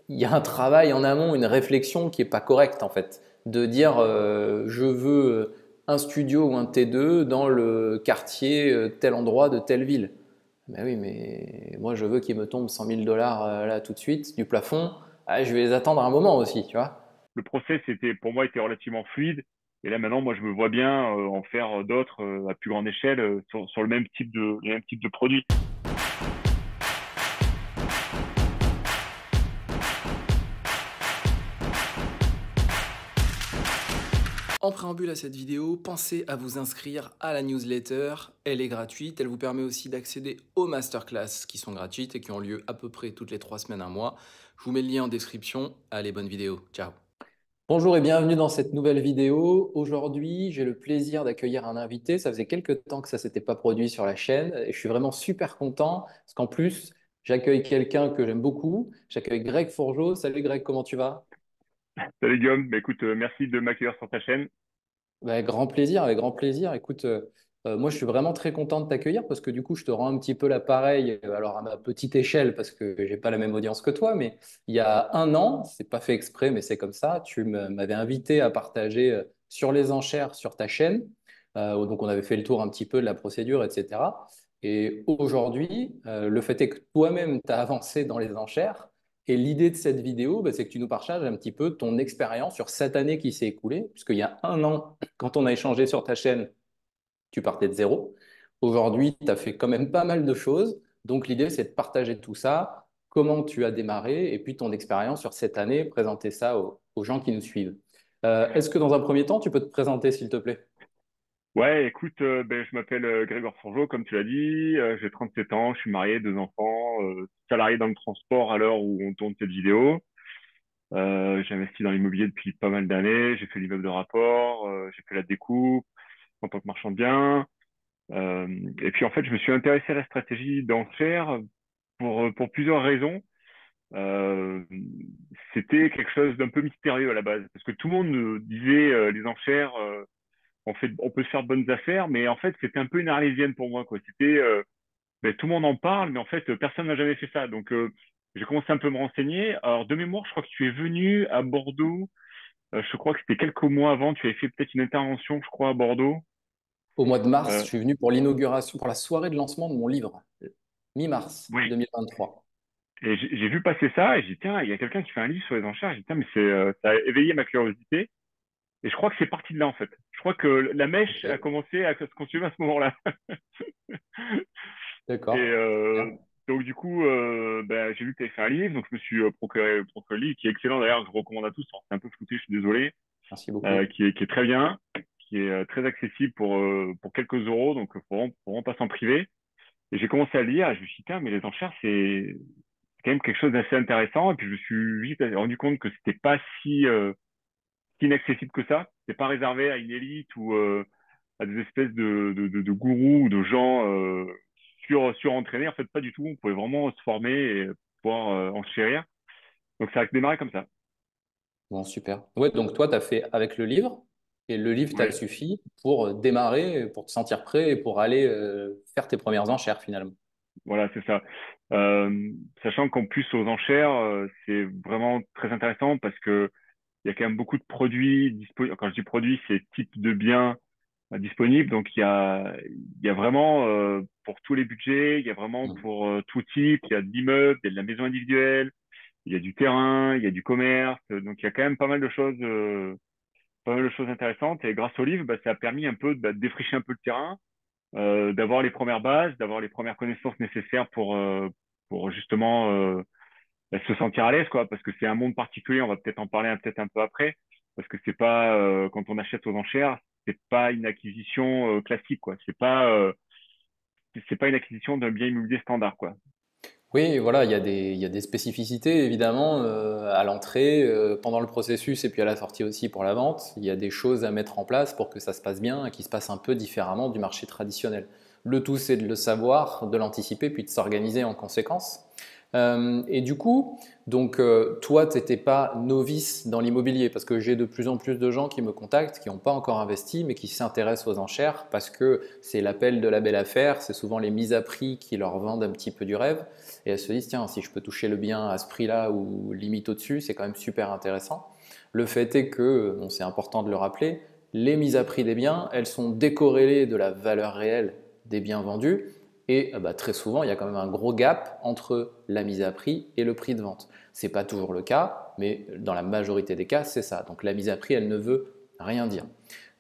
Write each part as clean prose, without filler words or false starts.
il y a un travail en amont, une réflexion qui est pas correcte en fait. De dire je veux un studio ou un T2 dans le quartier tel endroit de telle ville. Ben oui, mais moi je veux qu'il me tombe 100 000 dollars là tout de suite du plafond. Ah, je vais les attendre un moment aussi, tu vois. Le process pour moi était relativement fluide. Et là maintenant, moi je me vois bien en faire d'autres à plus grande échelle sur le même type de produit. En préambule à cette vidéo, pensez à vous inscrire à la newsletter. Elle est gratuite. Elle vous permet aussi d'accéder aux masterclass qui sont gratuites et qui ont lieu à peu près toutes les 3 semaines, un mois. Je vous mets le lien en description. Allez, bonne vidéo. Ciao. Bonjour et bienvenue dans cette nouvelle vidéo. Aujourd'hui, j'ai le plaisir d'accueillir un invité. Ça faisait quelques temps que ça ne s'était pas produit sur la chaîne et je suis vraiment super content parce qu'en plus, j'accueille quelqu'un que j'aime beaucoup. J'accueille Greg Fourgeot. Salut Greg, comment tu vas? Salut Guillaume, bah, écoute, merci de m'accueillir sur ta chaîne. Avec grand plaisir, avec grand plaisir. Écoute, moi je suis vraiment très content de t'accueillir parce que du coup je te rends un petit peu l'appareil, alors à ma petite échelle parce que j'ai pas la même audience que toi, mais il y a un an, c'est pas fait exprès, mais c'est comme ça, m'avais invité à partager sur les enchères sur ta chaîne. Donc on avait fait le tour un petit peu de la procédure, etc. Et aujourd'hui, le fait est que toi-même tu as avancé dans les enchères. Et l'idée de cette vidéo, bah, c'est que tu nous partages un petit peu ton expérience sur cette année qui s'est écoulée, puisqu'il y a un an, quand on a échangé sur ta chaîne, tu partais de zéro. Aujourd'hui, tu as fait quand même pas mal de choses. Donc l'idée, c'est de partager tout ça, comment tu as démarré, et puis ton expérience sur cette année, présenter ça aux gens qui nous suivent. Est-ce que dans un premier temps, tu peux te présenter, s'il te plaît? Ouais, écoute, ben, je m'appelle Grégoire Fourgeot, comme tu l'as dit, j'ai 37 ans, je suis marié, deux enfants, salarié dans le transport à l'heure où on tourne cette vidéo. J'ai investi dans l'immobilier depuis pas mal d'années, j'ai fait l'immeuble de rapport, j'ai fait la découpe en tant que marchand de biens. Euh, et puis en fait, je me suis intéressé à la stratégie d'enchères pour plusieurs raisons. Euh, C'était quelque chose d'un peu mystérieux à la base, parce que tout le monde disait les enchères, on peut se faire de bonnes affaires, mais en fait, c'était un peu une arlésienne pour moi, quoi. Ben, tout le monde en parle, mais en fait, personne n'a jamais fait ça. Donc, j'ai commencé un peu à me renseigner. Alors, de mémoire, je crois que tu es venu à Bordeaux. Je crois que c'était quelques mois avant. Tu avais fait peut-être une intervention, je crois, à Bordeaux. Au mois de mars, je Euh, suis venu pour l'inauguration, pour la soirée de lancement de mon livre, mi-mars oui. 2023. Et j'ai vu passer ça et j'ai dit, tiens, il y a quelqu'un qui fait un livre sur les enchères. J'ai dit, tiens, mais ça a éveillé ma curiosité. Et je crois que c'est parti de là, en fait. Je crois que la mèche a Ok, commencé à se consumer à ce moment-là. Et d'accord. Bien. donc, du coup, ben, j'ai vu que tu avais fait un livre. Donc, je me suis procuré le livre, qui est excellent d'ailleurs. Je recommande à tous. Alors, c'est un peu flouté, je suis désolé. Merci beaucoup. Qui est très bien, qui est très accessible pour quelques euros. Donc, faut vraiment pas s'en priver. Et j'ai commencé à lire et je me suis dit, tiens, mais les enchères, c'est quand même quelque chose d'assez intéressant. Et puis, je me suis vite rendu compte que c'était pas si inaccessible que ça. C'est pas réservé à une élite ou à des espèces de gourous ou de gens surentraînés. En fait, pas du tout. On pouvait vraiment se former et pouvoir enchérir. Donc, ça a démarré comme ça. Bon, super. Ouais, donc toi, tu as fait avec le livre, et le livre t'a Ouais, suffi pour démarrer, pour te sentir prêt et pour aller faire tes premières enchères finalement. voilà, c'est ça. Sachant qu'en plus aux enchères, c'est vraiment très intéressant parce que il y a quand même beaucoup de produits disponibles. Quand je dis produits, c'est type de biens disponibles. Donc il y a vraiment pour tous les budgets, il y a vraiment Mm. pour tout type. Il y a de l'immeuble, il y a de la maison individuelle, il y a du terrain, il y a du commerce. Donc il y a quand même pas mal de choses intéressantes. Et grâce au livre, bah, ça a permis un peu de défricher un peu le terrain, d'avoir les premières bases, d'avoir les premières connaissances nécessaires pour justement se sentir à l'aise, quoi, parce que c'est un monde particulier, on va peut-être en parler peut-être un peu après, parce que c'est pas quand on achète aux enchères, c'est pas une acquisition classique, quoi. C'est pas une acquisition d'un bien immobilier standard, quoi. Oui, voilà, il y a des spécificités évidemment à l'entrée, pendant le processus et puis à la sortie aussi pour la vente. Il y a des choses à mettre en place pour que ça se passe bien et qu'il se passe un peu différemment du marché traditionnel. Le tout, c'est de le savoir, de l'anticiper, puis de s'organiser en conséquence. Et du coup, donc toi, tu n'étais pas novice dans l'immobilier parce que j'ai de plus en plus de gens qui me contactent, qui n'ont pas encore investi, mais qui s'intéressent aux enchères parce que c'est l'appel de la belle affaire, c'est souvent les mises à prix qui leur vendent un petit peu du rêve. Et elles se disent, tiens, si je peux toucher le bien à ce prix-là ou limite au-dessus, c'est quand même super intéressant. Le fait est que, bon, c'est important de le rappeler, les mises à prix des biens, elles sont décorrélées de la valeur réelle des biens vendus. Et très souvent, il y a quand même un gros gap entre la mise à prix et le prix de vente. Ce n'est pas toujours le cas, mais dans la majorité des cas, c'est ça. Donc la mise à prix, elle ne veut rien dire.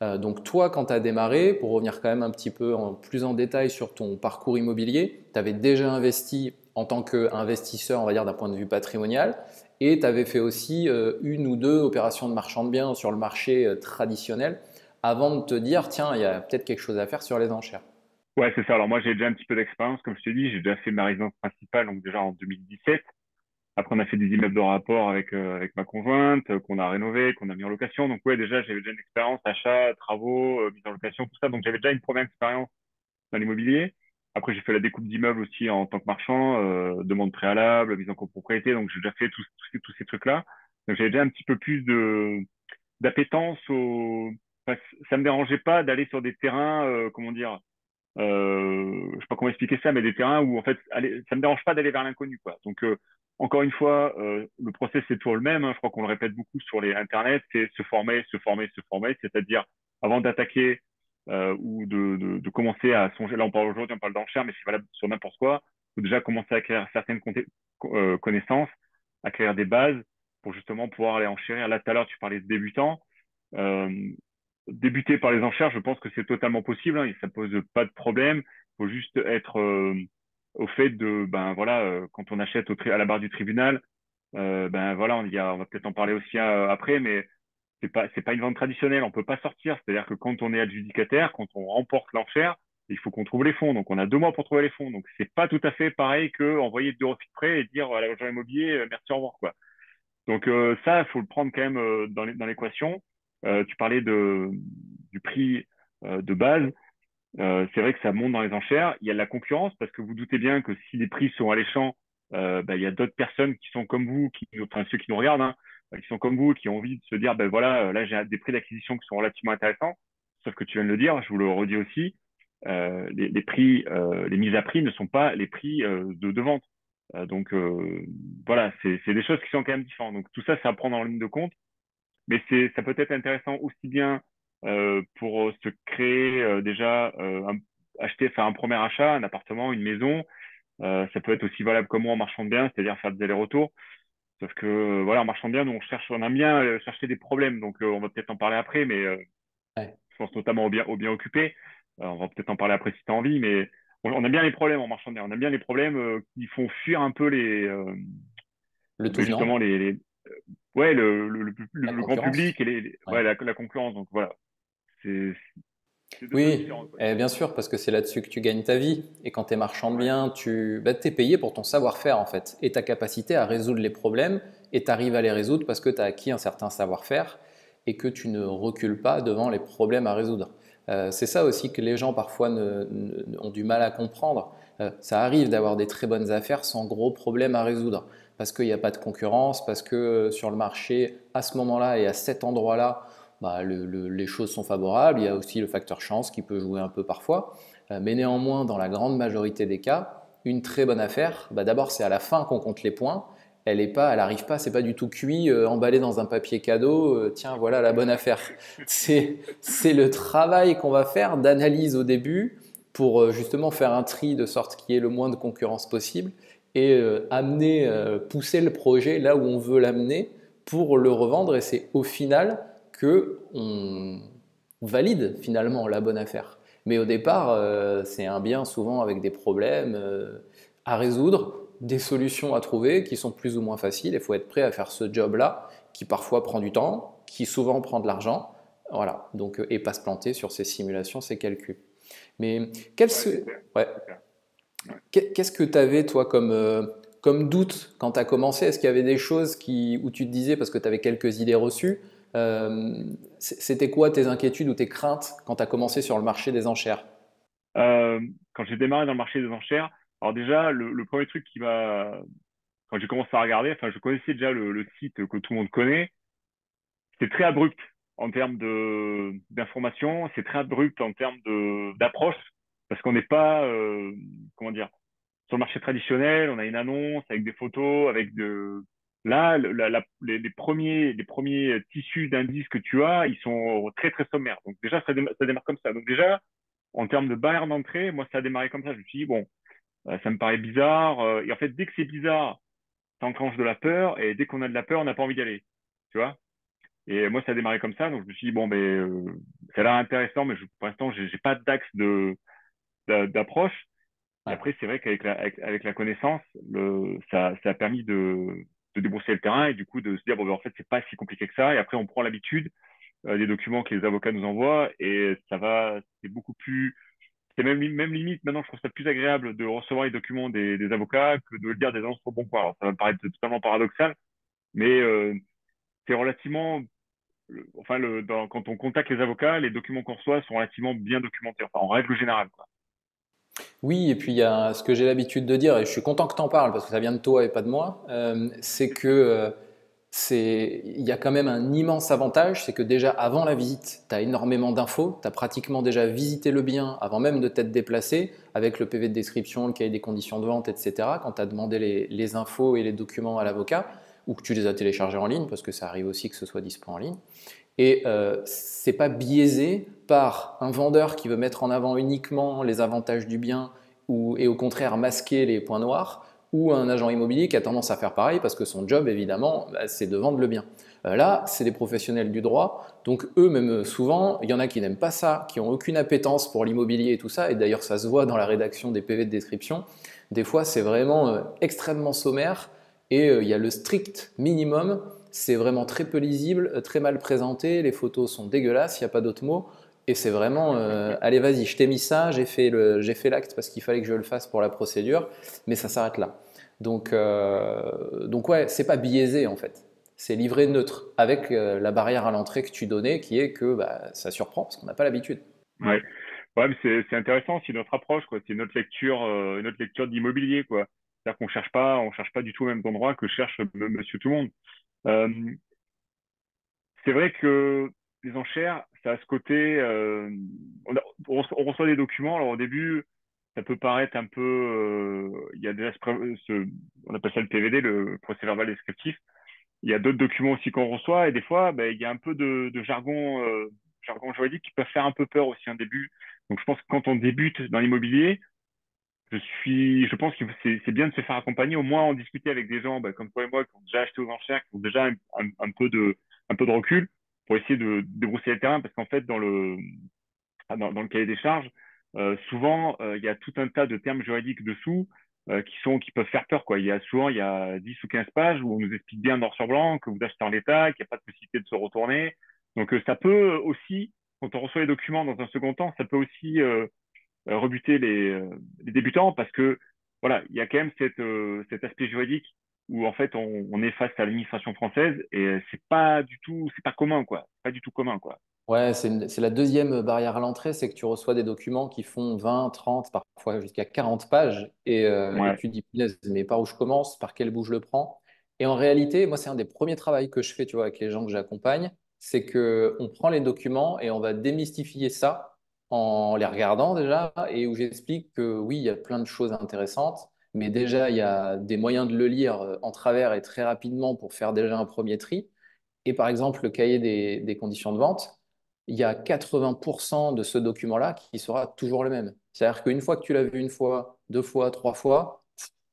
Donc toi, quand tu as démarré, pour revenir quand même un petit peu plus en détail sur ton parcours immobilier, tu avais déjà investi en tant qu'investisseur, on va dire d'un point de vue patrimonial, et tu avais fait aussi une ou deux opérations de marchand de biens sur le marché traditionnel avant de te dire, tiens, il y a peut-être quelque chose à faire sur les enchères. Ouais, c'est ça. Alors moi, j'ai déjà un petit peu d'expérience, comme je t'ai dit, j'ai déjà fait ma résidence principale, donc déjà en 2017. Après, on a fait des immeubles de rapport avec ma conjointe, qu'on a rénové, qu'on a mis en location. Donc ouais, déjà, j'avais déjà une expérience achat, travaux, mise en location, tout ça. Donc j'avais déjà une première expérience dans l'immobilier. Après, j'ai fait la découpe d'immeubles aussi en tant que marchand, demande préalable, mise en copropriété. Donc j'ai déjà fait tous ces trucs-là. Donc j'avais déjà un petit peu plus de d'appétence au. Enfin, ça me dérangeait pas d'aller sur des terrains, comment dire, je sais pas comment expliquer ça, mais des terrains où en fait, ça me dérange pas d'aller vers l'inconnu, quoi. Donc encore une fois, le process c'est toujours le même. Hein, je crois qu'on le répète beaucoup sur les internet, c'est se former, se former, se former. C'est-à-dire avant d'attaquer ou de commencer à songer. Là, on parle aujourd'hui, on parle d'enchères, mais c'est valable sur n'importe quoi. Il faut déjà commencer à acquérir certaines connaissances, acquérir des bases pour justement pouvoir aller enchérir. Là, tout à l'heure, tu parlais de débutants. Euh, Débuter par les enchères, je pense que c'est totalement possible, hein, et ça pose pas de problème. Il faut juste être au fait de, ben voilà, quand on achète à la barre du tribunal, ben voilà, on va peut-être en parler aussi après, mais c'est pas une vente traditionnelle. On peut pas sortir. C'est-à-dire que quand on est adjudicataire, quand on remporte l'enchère, il faut qu'on trouve les fonds. Donc on a 2 mois pour trouver les fonds. Donc c'est pas tout à fait pareil que envoyer 2 refus de prêt et dire à l'agent immobilier merci au revoir, quoi. Donc ça, il faut le prendre quand même dans l'équation. Tu parlais du prix de base. C'est vrai que ça monte dans les enchères. Il y a de la concurrence parce que vous doutez bien que si les prix sont alléchants, il y a d'autres personnes qui sont comme vous, enfin ceux qui nous regardent, hein, qui sont comme vous, qui ont envie de se dire, ben voilà, là j'ai des prix d'acquisition qui sont relativement intéressants. Sauf que tu viens de le dire, je vous le redis aussi, les prix, les mises à prix ne sont pas les prix de vente. Donc voilà, c'est des choses qui sont quand même différentes. Donc tout ça, c'est à prendre en ligne de compte. Mais ça peut être intéressant aussi bien pour se créer déjà, acheter, faire un premier achat, un appartement, une maison. Ça peut être aussi valable comme moi en marchand de biens, c'est-à-dire faire des allers-retours. Sauf que voilà, en marchand de biens, nous, on aime bien chercher des problèmes. Donc on va peut-être en parler après, mais Ouais. je pense notamment aux biens occupés. On va peut-être en parler après si tu as envie, mais on aime bien les problèmes en marchand de biens. On aime bien les problèmes qui font fuir un peu Le tout ben justement venant, ouais, la le grand public concurrence. et Ouais. ouais, la concurrence. Donc voilà, c'est c'est deux choses Oui, différentes, quoi. bien sûr, parce que c'est là-dessus que tu gagnes ta vie. Et quand tu es marchand de Ouais, biens, tu es payé pour ton savoir-faire en fait, et ta capacité à résoudre les problèmes, et tu arrives à les résoudre parce que tu as acquis un certain savoir-faire et que tu ne recules pas devant les problèmes à résoudre. C'est ça aussi que les gens parfois ont du mal à comprendre. Ça arrive d'avoir des très bonnes affaires sans gros problèmes à résoudre, parce qu'il n'y a pas de concurrence, parce que sur le marché, à ce moment-là et à cet endroit-là, les choses sont favorables. Il y a aussi le facteur chance qui peut jouer un peu parfois. Mais néanmoins, dans la grande majorité des cas, une très bonne affaire, d'abord c'est à la fin qu'on compte les points. Elle arrive pas, c'est pas du tout cuit, emballé dans un papier cadeau. Tiens, voilà la bonne affaire. C'est le travail qu'on va faire d'analyse au début pour justement faire un tri de sorte qu'il y ait le moins de concurrence possible et pousser le projet là où on veut l'amener pour le revendre. Et c'est au final que on valide finalement la bonne affaire. Mais au départ, c'est un bien souvent avec des problèmes à résoudre, des solutions à trouver qui sont plus ou moins faciles. Il faut être prêt à faire ce job-là qui parfois prend du temps, qui souvent prend de l'argent. Voilà, donc, et pas se planter sur ces simulations, ces calculs. Mais ouais, c'est clair, ouais, c'est clair. Ouais. qu'est-ce que tu avais, toi, comme doute quand tu as commencé? Est-ce qu'il y avait des choses où tu te disais, parce que tu avais quelques idées reçues, c'était quoi tes inquiétudes ou tes craintes quand tu as commencé sur le marché des enchères? Euh, Quand j'ai démarré dans le marché des enchères, alors déjà, le premier truc quand j'ai commencé à regarder, enfin, je connaissais déjà le site que tout le monde connaît. C'est très abrupt en termes de d'information, c'est très abrupt en termes de d'approche, parce qu'on n'est pas, comment dire, sur le marché traditionnel, on a une annonce avec des photos, avec de... Là, les premiers tissus d'indices que tu as, ils sont très, très sommaires. Donc déjà, ça démarre comme ça. Donc déjà, en termes de barrière d'entrée, moi, ça a démarré comme ça. Je me suis dit, bon, ça me paraît bizarre. Et en fait, dès que c'est bizarre, ça enclenche de la peur. Et dès qu'on a de la peur, on n'a pas envie d'y aller. Tu vois? Et moi, ça a démarré comme ça. Donc je me suis dit, bon, ben, ça a l'air intéressant, mais pour l'instant, j'ai pas d'axe d'approche. Et Ouais. après, c'est vrai qu'avec avec la connaissance, ça a permis de débrousser le terrain et du coup de se dire, bon, ben, en fait, c'est pas si compliqué que ça. Et après, on prend l'habitude des documents que les avocats nous envoient et ça va, c'est beaucoup plus, c'est même limite, maintenant, je trouve ça plus agréable de recevoir les documents des avocats que de le lire des annonces sur Bon Coin. Alors, ça va me paraître totalement paradoxal, mais c'est relativement, enfin, quand on contacte les avocats, les documents qu'on reçoit sont relativement bien documentés, enfin, en règle générale, quoi. Oui, et puis il y a ce que j'ai l'habitude de dire, et je suis content que tu en parles parce que ça vient de toi et pas de moi, c'est que il y a quand même un immense avantage, c'est que déjà avant la visite, tu as énormément d'infos, tu as pratiquement déjà visité le bien avant même de t'être déplacé, avec le PV de description, le cahier des conditions de vente, etc., quand tu as demandé les infos et les documents à l'avocat, ou que tu les as téléchargés en ligne, parce que ça arrive aussi que ce soit dispo en ligne. Et c'est pas biaisé par un vendeur qui veut mettre en avant uniquement les avantages du bien et au contraire masquer les points noirs, ou un agent immobilier qui a tendance à faire pareil parce que son job, évidemment, bah, c'est de vendre le bien. Là, c'est des professionnels du droit, donc eux, même souvent, il y en a qui n'aiment pas ça, qui n'ont aucune appétence pour l'immobilier et tout ça, et d'ailleurs, ça se voit dans la rédaction des PV de description. Des fois, c'est vraiment extrêmement sommaire et il y a le strict minimum, c'est vraiment très peu lisible, très mal présenté, les photos sont dégueulasses, il n'y a pas d'autre mot. Et c'est vraiment, allez vas-y, je t'ai mis ça, j'ai fait l'acte parce qu'il fallait que je le fasse pour la procédure, mais ça s'arrête là. Donc ouais, c'est pas biaisé en fait. C'est livré neutre, avec la barrière à l'entrée que tu donnais, qui est que bah, ça surprend parce qu'on n'a pas l'habitude. Ouais. Ouais, mais c'est intéressant, c'est notre approche, quoi. C'est notre lecture d'immobilier, quoi. C'est-à-dire on cherche pas du tout au même endroit que cherche Monsieur Tout le Monde. Euh, c'est vrai que les enchères, ça a ce côté, on reçoit des documents. Alors au début, ça peut paraître un peu, il y a déjà on appelle ça le PVD, le procès verbal descriptif. Il y a d'autres documents aussi qu'on reçoit et des fois, ben, il y a un peu de jargon juridique qui peut faire un peu peur aussi un début. Donc je pense que quand on débute dans l'immobilier, je pense que c'est bien de se faire accompagner, au moins en discuter avec des gens, ben, comme toi et moi, qui ont déjà acheté aux enchères, qui ont déjà un peu de recul pour essayer de débrousser le terrain, parce qu'en fait, dans le cahier des charges, souvent, il y a tout un tas de termes juridiques dessous qui peuvent faire peur, quoi. Il y a 10 ou 15 pages où on nous explique bien noir sur blanc que vous achetez en l'état, qu'il n'y a pas de possibilité de se retourner. Donc, ça peut aussi, quand on reçoit les documents dans un second temps, ça peut aussi rebuter les débutants parce que, voilà, il y a quand même cet aspect juridique où, en fait, on est face à l'administration française et c'est pas commun, quoi. C'est pas du tout commun, quoi. Ouais, c'est la deuxième barrière à l'entrée, c'est que tu reçois des documents qui font 20, 30, parfois jusqu'à 40 pages, et Ouais. tu te dis, punaise, mais par où je commence, par quel bout je le prends? Et en réalité, moi, c'est un des premiers travaux que je fais, tu vois, avec les gens que j'accompagne, c'est que on prend les documents et on va démystifier ça en les regardant déjà, et où j'explique que oui, il y a plein de choses intéressantes, mais déjà, il y a des moyens de le lire en travers et très rapidement pour faire déjà un premier tri. Et par exemple, le cahier des conditions de vente, il y a 80% de ce document-là qui sera toujours le même. C'est-à-dire qu'une fois que tu l'as vu une fois, deux fois, trois fois,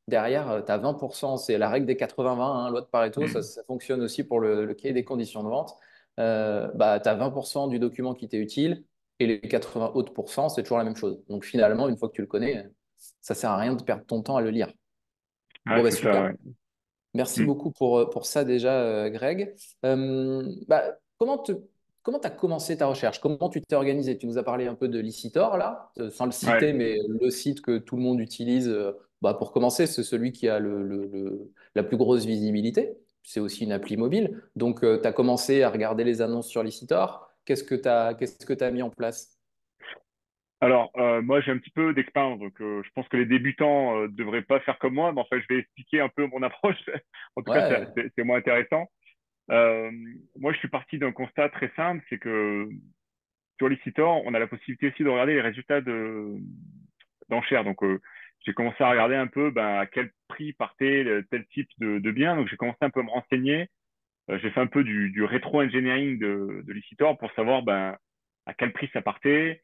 derrière, tu as 20%, c'est la règle des 80-20, hein, loi de Pareto, ça fonctionne aussi pour le cahier des conditions de vente. Bah, tu as 20% du document qui t'est utile et les 80 autres pourcents, c'est toujours la même chose. Donc finalement, une fois que tu le connais, ça sert à rien de perdre ton temps à le lire. Bon, Ouais, bah c'est ça, super. ouais. Merci Mm. beaucoup pour ça déjà, Greg. Bah, comment tu as commencé ta recherche? Comment tu t'es organisé? Tu nous as parlé un peu de Licitor, là, sans le Ouais. citer, mais le site que tout le monde utilise bah, pour commencer, c'est celui qui a la plus grosse visibilité. C'est aussi une appli mobile. Donc, tu as commencé à regarder les annonces sur Licitor. Qu'est-ce que tu as mis en place? Alors, moi, j'ai un petit peu d'expérience, donc je pense que les débutants devraient pas faire comme moi, mais enfin, je vais expliquer un peu mon approche. En tout cas, Ouais, c'est moins intéressant. Euh, Moi, je suis parti d'un constat très simple, c'est que sur Licitor, on a la possibilité aussi de regarder les résultats d'enchères. Donc, j'ai commencé à regarder un peu ben, à quel prix partait tel type de bien. Donc, j'ai commencé un peu à me renseigner. J'ai fait un peu du rétro-engineering de Licitor pour savoir ben, à quel prix ça partait,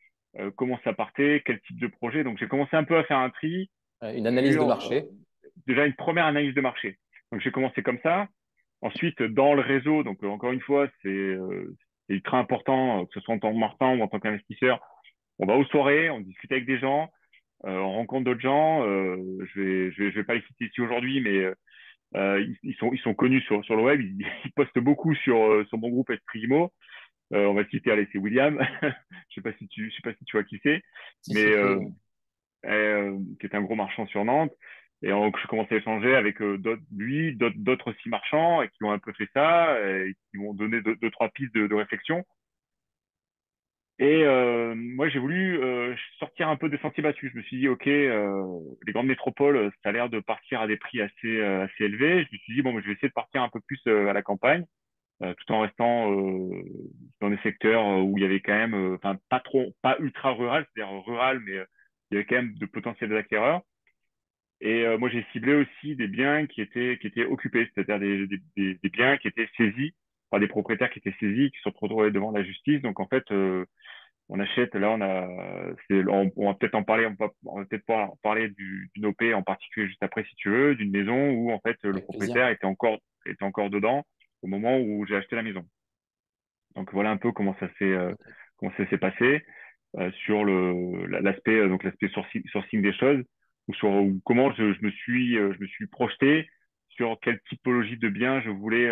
comment ça partait, quel type de projet. Donc, j'ai commencé un peu à faire un tri une analyse de sur marché. déjà une première analyse de marché. Donc, j'ai commencé comme ça. Ensuite, dans le réseau, donc encore une fois, c'est ultra important, que ce soit en tant que marchand ou en tant qu'investisseur. On va aux soirées, on discute avec des gens, on rencontre d'autres gens. Je vais pas les citer ici aujourd'hui, mais ils sont connus sur le web. Ils postent beaucoup sur mon groupe Esprit Imo. On va citer, allez, c'est William. Je sais pas si tu vois qui c'est, Si, mais si, si. qui est un gros marchand sur Nantes. Et donc, je commençais à échanger avec lui, d'autres aussi marchands, et qui ont un peu fait ça, et qui m'ont donné deux, trois pistes de réflexion. Et moi, j'ai voulu sortir un peu des sentiers battus. Je me suis dit, OK, les grandes métropoles, ça a l'air de partir à des prix assez élevés. Je me suis dit, bon, je vais essayer de partir un peu plus à la campagne, tout en restant dans des secteurs où il y avait quand même, enfin, pas trop, pas ultra rural, c'est-à-dire rural, mais il y avait quand même de potentiels acquéreurs. Et moi, j'ai ciblé aussi des biens qui étaient occupés, c'est-à-dire des biens qui étaient saisis par des propriétaires qui étaient saisis, qui sont retrouvés devant la justice. Donc, en fait, on achète, là, on va peut-être en parler, on va peut-être pouvoir en parler d'une OP en particulier juste après, si tu veux, d'une maison où, en fait, le Avec plaisir. propriétaire était encore dedans au moment où j'ai acheté la maison. Donc, voilà un peu comment ça s'est passé sur l'aspect donc l'aspect sourcing des choses ou comment je me suis projeté sur quelle typologie de biens je voulais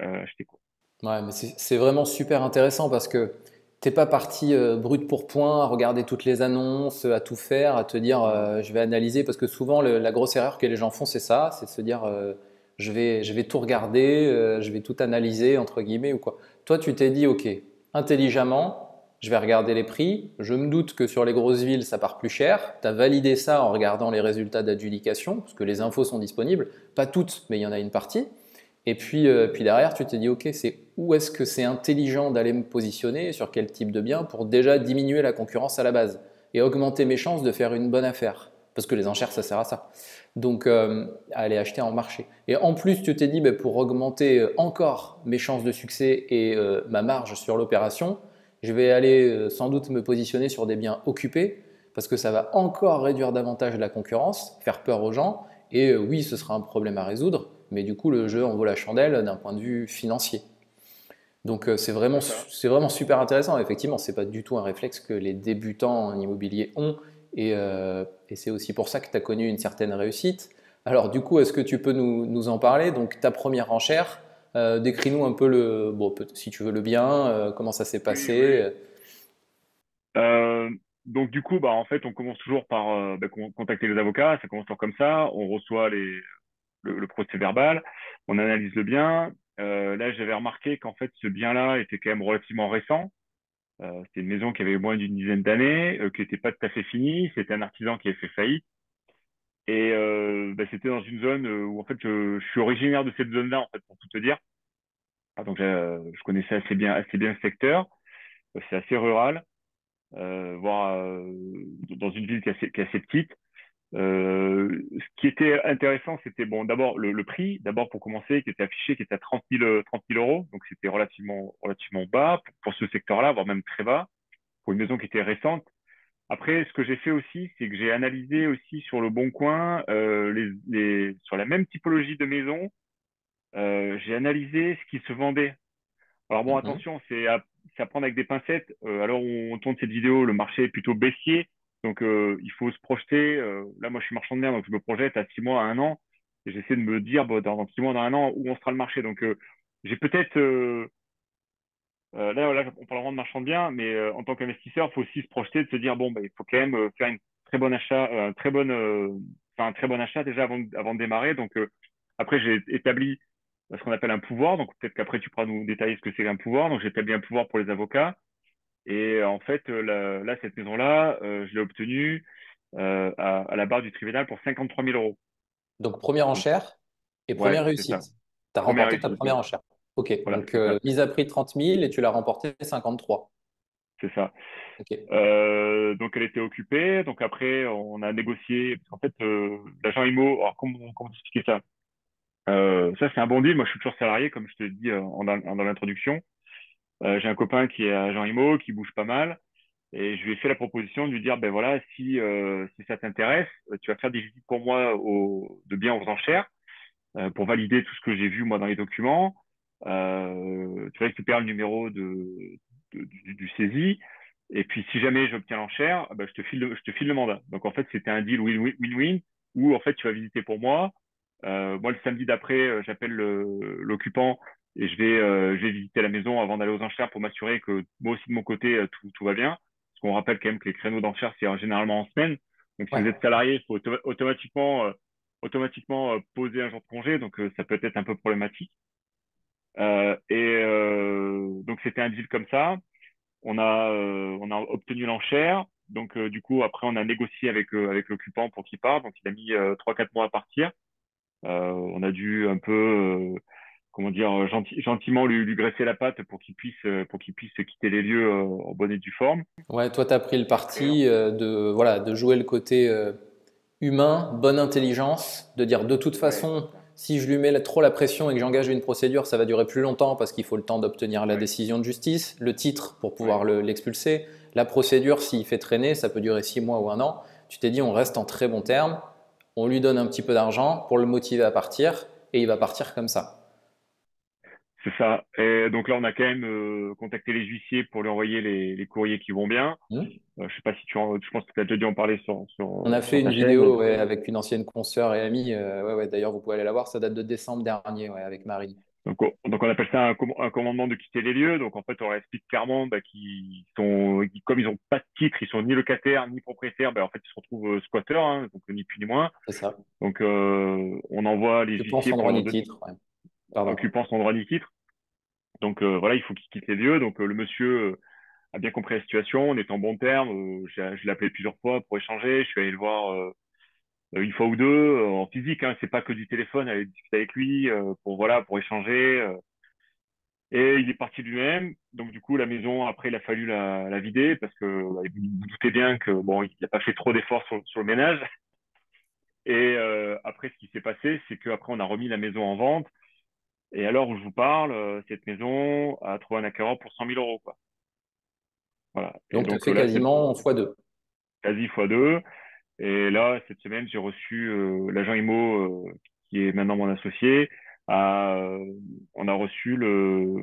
acheter quoi. Ouais, mais c'est vraiment super intéressant parce que t'es pas parti brut pour point à regarder toutes les annonces, à tout faire, à te dire je vais analyser parce que souvent la grosse erreur que les gens font c'est ça, c'est de se dire je vais tout regarder, je vais tout analyser entre guillemets ou quoi. Toi tu t'es dit ok, intelligemment, je vais regarder les prix, je me doute que sur les grosses villes ça part plus cher, tu as validé ça en regardant les résultats d'adjudication parce que les infos sont disponibles, pas toutes mais il y en a une partie. Et puis derrière, tu te dis, OK, c'est où est-ce que c'est intelligent d'aller me positionner, sur quel type de bien, pour déjà diminuer la concurrence à la base et augmenter mes chances de faire une bonne affaire. Parce que les enchères, ça sert à ça. Donc, aller acheter en marché. Et en plus, tu t'es dit, ben, pour augmenter encore mes chances de succès et ma marge sur l'opération, je vais aller sans doute me positionner sur des biens occupés, parce que ça va encore réduire davantage la concurrence, faire peur aux gens, et oui, ce sera un problème à résoudre, mais du coup, le jeu en vaut la chandelle d'un point de vue financier. Donc C'est ça. c'est vraiment super intéressant. Effectivement, c'est pas du tout un réflexe que les débutants en immobilier ont, et c'est aussi pour ça que tu as connu une certaine réussite. Alors du coup, est-ce que tu peux nous en parler? Donc ta première enchère, décris-nous un peu bon, si tu veux le bien, comment ça s'est Oui, oui. passé. Euh, donc du coup, bah en fait, on commence toujours par contacter les avocats. Ça commence toujours comme ça. On reçoit le procès-verbal, on analyse le bien. Là, j'avais remarqué qu'en fait, ce bien-là était quand même relativement récent. C'était une maison qui avait moins d'une dizaine d'années, qui n'était pas tout à fait finie. C'était un artisan qui avait fait faillite. Et c'était dans une zone où en fait je suis originaire de cette zone-là en fait pour tout te dire. Ah, donc je connaissais assez bien le secteur. C'est assez rural, voire dans une ville qui est assez petite. Ce qui était intéressant, c'était bon d'abord le prix, d'abord pour commencer, qui était affiché, qui était à 30 000 euros. Donc c'était relativement bas pour ce secteur-là, voire même très bas pour une maison qui était récente. Après, ce que j'ai fait aussi, c'est que j'ai analysé aussi sur le Bon Coin, sur la même typologie de maison, j'ai analysé ce qui se vendait. Alors bon, Mhm. attention, c'est à prendre avec des pincettes. Alors on tourne cette vidéo, le marché est plutôt baissier, donc il faut se projeter. Là, moi, je suis marchand de biens, donc je me projette à 6 mois, à un an, et j'essaie de me dire, bon, dans 6 mois, dans un an, où on sera le marché. Donc j'ai peut-être là, voilà, on parle vraiment de marchand de biens, mais en tant qu'investisseur, il faut aussi se projeter, de se dire, bon, bah, il faut quand même faire une très bonne achat, enfin, un très bon achat déjà avant de démarrer. Donc, après, j'ai établi ce qu'on appelle un pouvoir. Donc, peut-être qu'après, tu pourras nous détailler ce que c'est un pouvoir. Donc, j'ai établi un pouvoir pour les avocats. Et en fait, là, cette maison-là, je l'ai obtenue à la barre du tribunal pour 53 000 euros. Donc, première Donc, enchère et ouais, première c'est ça. réussite. Tu as Première remporté ta réussite, première ouais. enchère. Ok, Voilà, donc c'est ça. mise à prix 30 000 et tu l'as remporté 53. C'est ça. Ok. Donc, elle était occupée. Donc, après, on a négocié. Parce qu'en fait, l'agent IMO, alors, comment expliquer ça? Ça, c'est un bon deal. Moi, je suis toujours salarié, comme je te l'ai dit dans l'introduction. J'ai un copain qui est agent IMO, qui bouge pas mal. Et je lui ai fait la proposition de lui dire, ben voilà, si ça t'intéresse, tu vas faire des visites pour moi de biens aux enchères pour valider tout ce que j'ai vu moi dans les documents. Tu récupères le numéro du saisie. Et puis si jamais j'obtiens l'enchère, ben, je te file le mandat. Donc en fait, c'était un deal win-win où en fait tu vas visiter pour moi. Moi, le samedi d'après, j'appelle l'occupant et je vais visiter la maison avant d'aller aux enchères pour m'assurer que moi aussi de mon côté, tout va bien. Parce qu'on rappelle quand même que les créneaux d'enchères, c'est généralement en semaine. Donc si Ouais. vous êtes salarié, il faut automatiquement poser un jour de congé, donc ça peut être un peu problématique. Donc c'était un deal comme ça. On a obtenu l'enchère. Donc du coup après on a négocié avec l'occupant pour qu'il parte. Donc il a mis 3-4 mois à partir. On a dû un peu comment dire gentiment lui graisser la patte pour qu'il puisse quitter les lieux en bonne et due forme. Ouais, toi, tu as pris le Et après parti voilà, de jouer le côté humain, bonne intelligence, de dire de toute ouais façon, si je lui mets trop la pression et que j'engage une procédure, ça va durer plus longtemps parce qu'il faut le temps d'obtenir la ouais décision de justice, le titre pour ouais pouvoir l'expulser. La procédure, s'il fait traîner, ça peut durer 6 mois ou un an. Tu t'es dit, on reste en très bons termes, on lui donne un petit peu d'argent pour le motiver à partir et il va partir comme ça. c'est ça. Et donc là on a quand même contacté les huissiers pour lui envoyer les courriers qui vont bien. Hmm. Je sais pas si je pense que tu as déjà dû en parler On a fait sur ta une chaîne. vidéo ouais, avec une ancienne consoeur et amie. Ouais, ouais, d'ailleurs, vous pouvez aller la voir. Ça date de décembre dernier ouais, avec Marie. Donc on appelle ça un commandement de quitter les lieux. Donc en fait, on leur explique clairement bah, comme ils ont pas de titre, ils sont ni locataires ni propriétaires, bah, en fait ils se retrouvent squatteurs, hein, donc ni plus ni moins. C'est ça. Donc on envoie les Je pense huissiers sans pour droit leur ni donner titre. Ouais. Pardon. occupant sans droit ni titre. Donc voilà, il faut qu'ils quittent les lieux. Donc le monsieur a bien compris la situation, on est en bon terme. Je l'ai appelé plusieurs fois pour échanger. Je suis allé le voir une fois ou deux en physique. Hein, c'est pas que du téléphone, aller discuter avec lui pour voilà pour échanger. Et il est parti de lui-même. Donc, du coup, la maison, après, il a fallu la vider parce que vous vous doutez bien que bon, il n'a pas fait trop d'efforts sur le ménage. Et après, ce qui s'est passé, c'est qu'après, on a remis la maison en vente. Et à l'heure où je vous parle, cette maison a trouvé un acquéreur pour 100 000 euros, quoi. Voilà. Et Donc, tu as donc fait là, c'est quasiment x2. quasi fois deux. Et là, cette semaine, j'ai reçu l'agent IMO qui est maintenant mon associé. Euh, on a reçu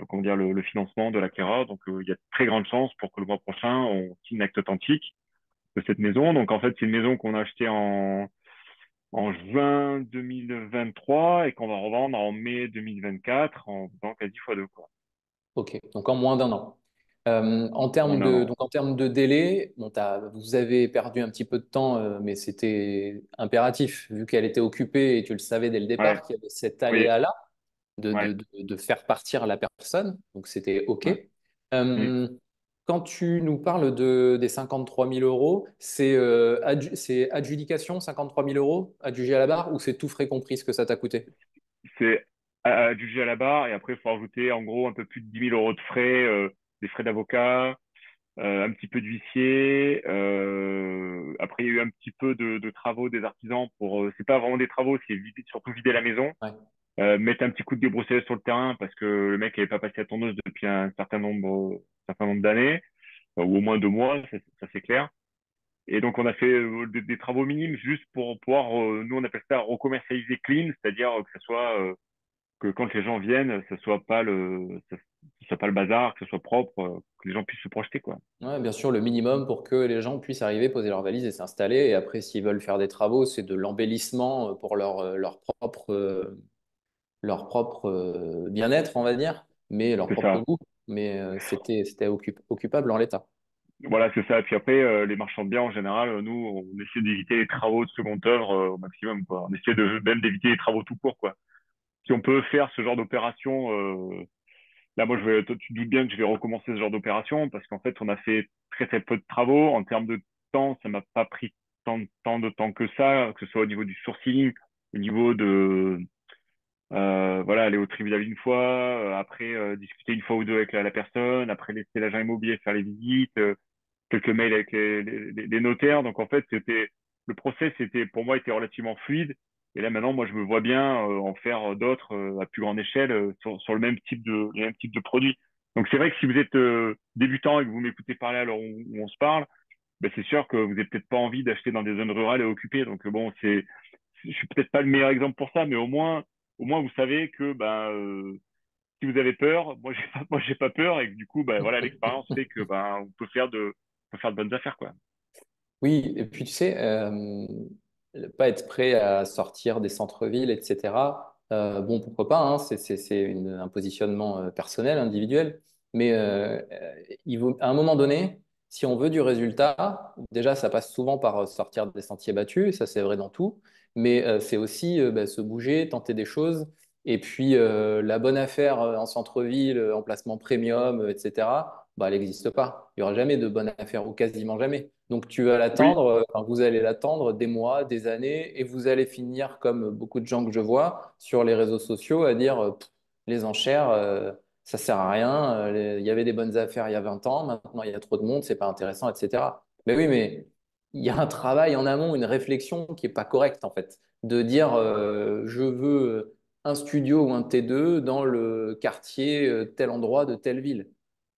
comment dire, le financement de l'acquéreur. Donc, il y a de très grandes chances pour que le mois prochain, on signe acte authentique de cette maison. Donc, en fait, c'est une maison qu'on a achetée en juin 2023 et qu'on va revendre en mai 2024 en faisant quasi fois deux, quoi. OK. Donc, en moins d'un an. Moins d'un an. Donc en termes de délai, bon, vous avez perdu un petit peu de temps, mais c'était impératif, vu qu'elle était occupée et tu le savais dès le départ Ouais, qu'il y avait cet oui, aléa-là ouais, de faire partir la personne. Donc c'était OK. ouais. Mm. Euh, Quand tu nous parles des 53 000 euros, c'est adjudication 53 000 euros adjugé à la barre ou c'est tout frais compris ce que ça t'a coûté? C'est adjugé à la barre et après, il faut rajouter en gros un peu plus de 10 000 euros de frais, des frais d'avocat, un petit peu d'huissier. Après, il y a eu un petit peu de travaux des artisans pour. C'est pas vraiment des travaux, c'est surtout vider la maison, Ouais, mettre un petit coup de débroussaillage sur le terrain parce que le mec n'avait pas passé la tondeuse depuis un certain nombre d'années, ou au moins 2 mois, ça c'est clair. Et donc on a fait des travaux minimes juste pour pouvoir, nous on appelle ça recommercialiser clean, c'est-à-dire que ça soit que quand les gens viennent, ce soit pas le bazar, que ce soit propre, que les gens puissent se projeter, quoi. ouais, bien sûr, le minimum pour que les gens puissent arriver, poser leurs valises et s'installer. Et après, s'ils veulent faire des travaux, c'est de l'embellissement pour leur propre bien-être, on va dire, mais leur C'est propre ça. goût. Mais c'était occupable en l'état. Voilà, c'est ça. Et puis après, les marchands de biens, en général, nous, on essaie d'éviter les travaux de seconde œuvre au maximum, quoi. On essaie même d'éviter les travaux tout court, quoi. Si on peut faire ce genre d'opération là, moi, toi, tu te doutes bien que je vais recommencer ce genre d'opération parce qu'en fait, on a fait très, très peu de travaux. En termes de temps, ça m'a pas pris tant de temps que ça, que ce soit au niveau du sourcing, au niveau de, voilà, aller au tribunal une fois, après, discuter une fois ou deux avec la personne, après laisser l'agent immobilier faire les visites, quelques mails avec les notaires. Donc, en fait, le process était, pour moi, était relativement fluide. Et là, maintenant, moi, je me vois bien en faire d'autres à plus grande échelle sur le même type de produit. Donc, c'est vrai que si vous êtes débutant et que vous m'écoutez parler alors où on se parle, ben, c'est sûr que vous n'avez peut-être pas envie d'acheter dans des zones rurales et occupées. Donc, bon, je suis peut-être pas le meilleur exemple pour ça, mais au moins, vous savez que, ben, si vous avez peur, moi, j'ai pas peur et que du coup, ben, voilà, l'expérience fait que, ben, on peut faire de bonnes affaires, quoi. Oui, et puis tu sais, pas être prêt à sortir des centres-villes, etc. Bon, pourquoi pas, hein, c'est un positionnement personnel, individuel, mais à un moment donné, si on veut du résultat, déjà ça passe souvent par sortir des sentiers battus, et ça c'est vrai dans tout, mais c'est aussi bah, se bouger, tenter des choses, et puis la bonne affaire en centre-ville, en placement premium, etc. Bah, elle n'existe pas. Il n'y aura jamais de bonne affaire, ou quasiment jamais. Donc tu vas Oui, l'attendre, enfin, vous allez l'attendre des mois, des années, et vous allez finir comme beaucoup de gens que je vois sur les réseaux sociaux à dire Pff, les enchères, ça sert à rien, il y avait des bonnes affaires il y a 20 ans, maintenant il y a trop de monde, c'est pas intéressant, etc. Mais oui, mais il y a un travail en amont, une réflexion qui est pas correcte en fait, de dire je veux un studio ou un T2 dans le quartier tel endroit de telle ville.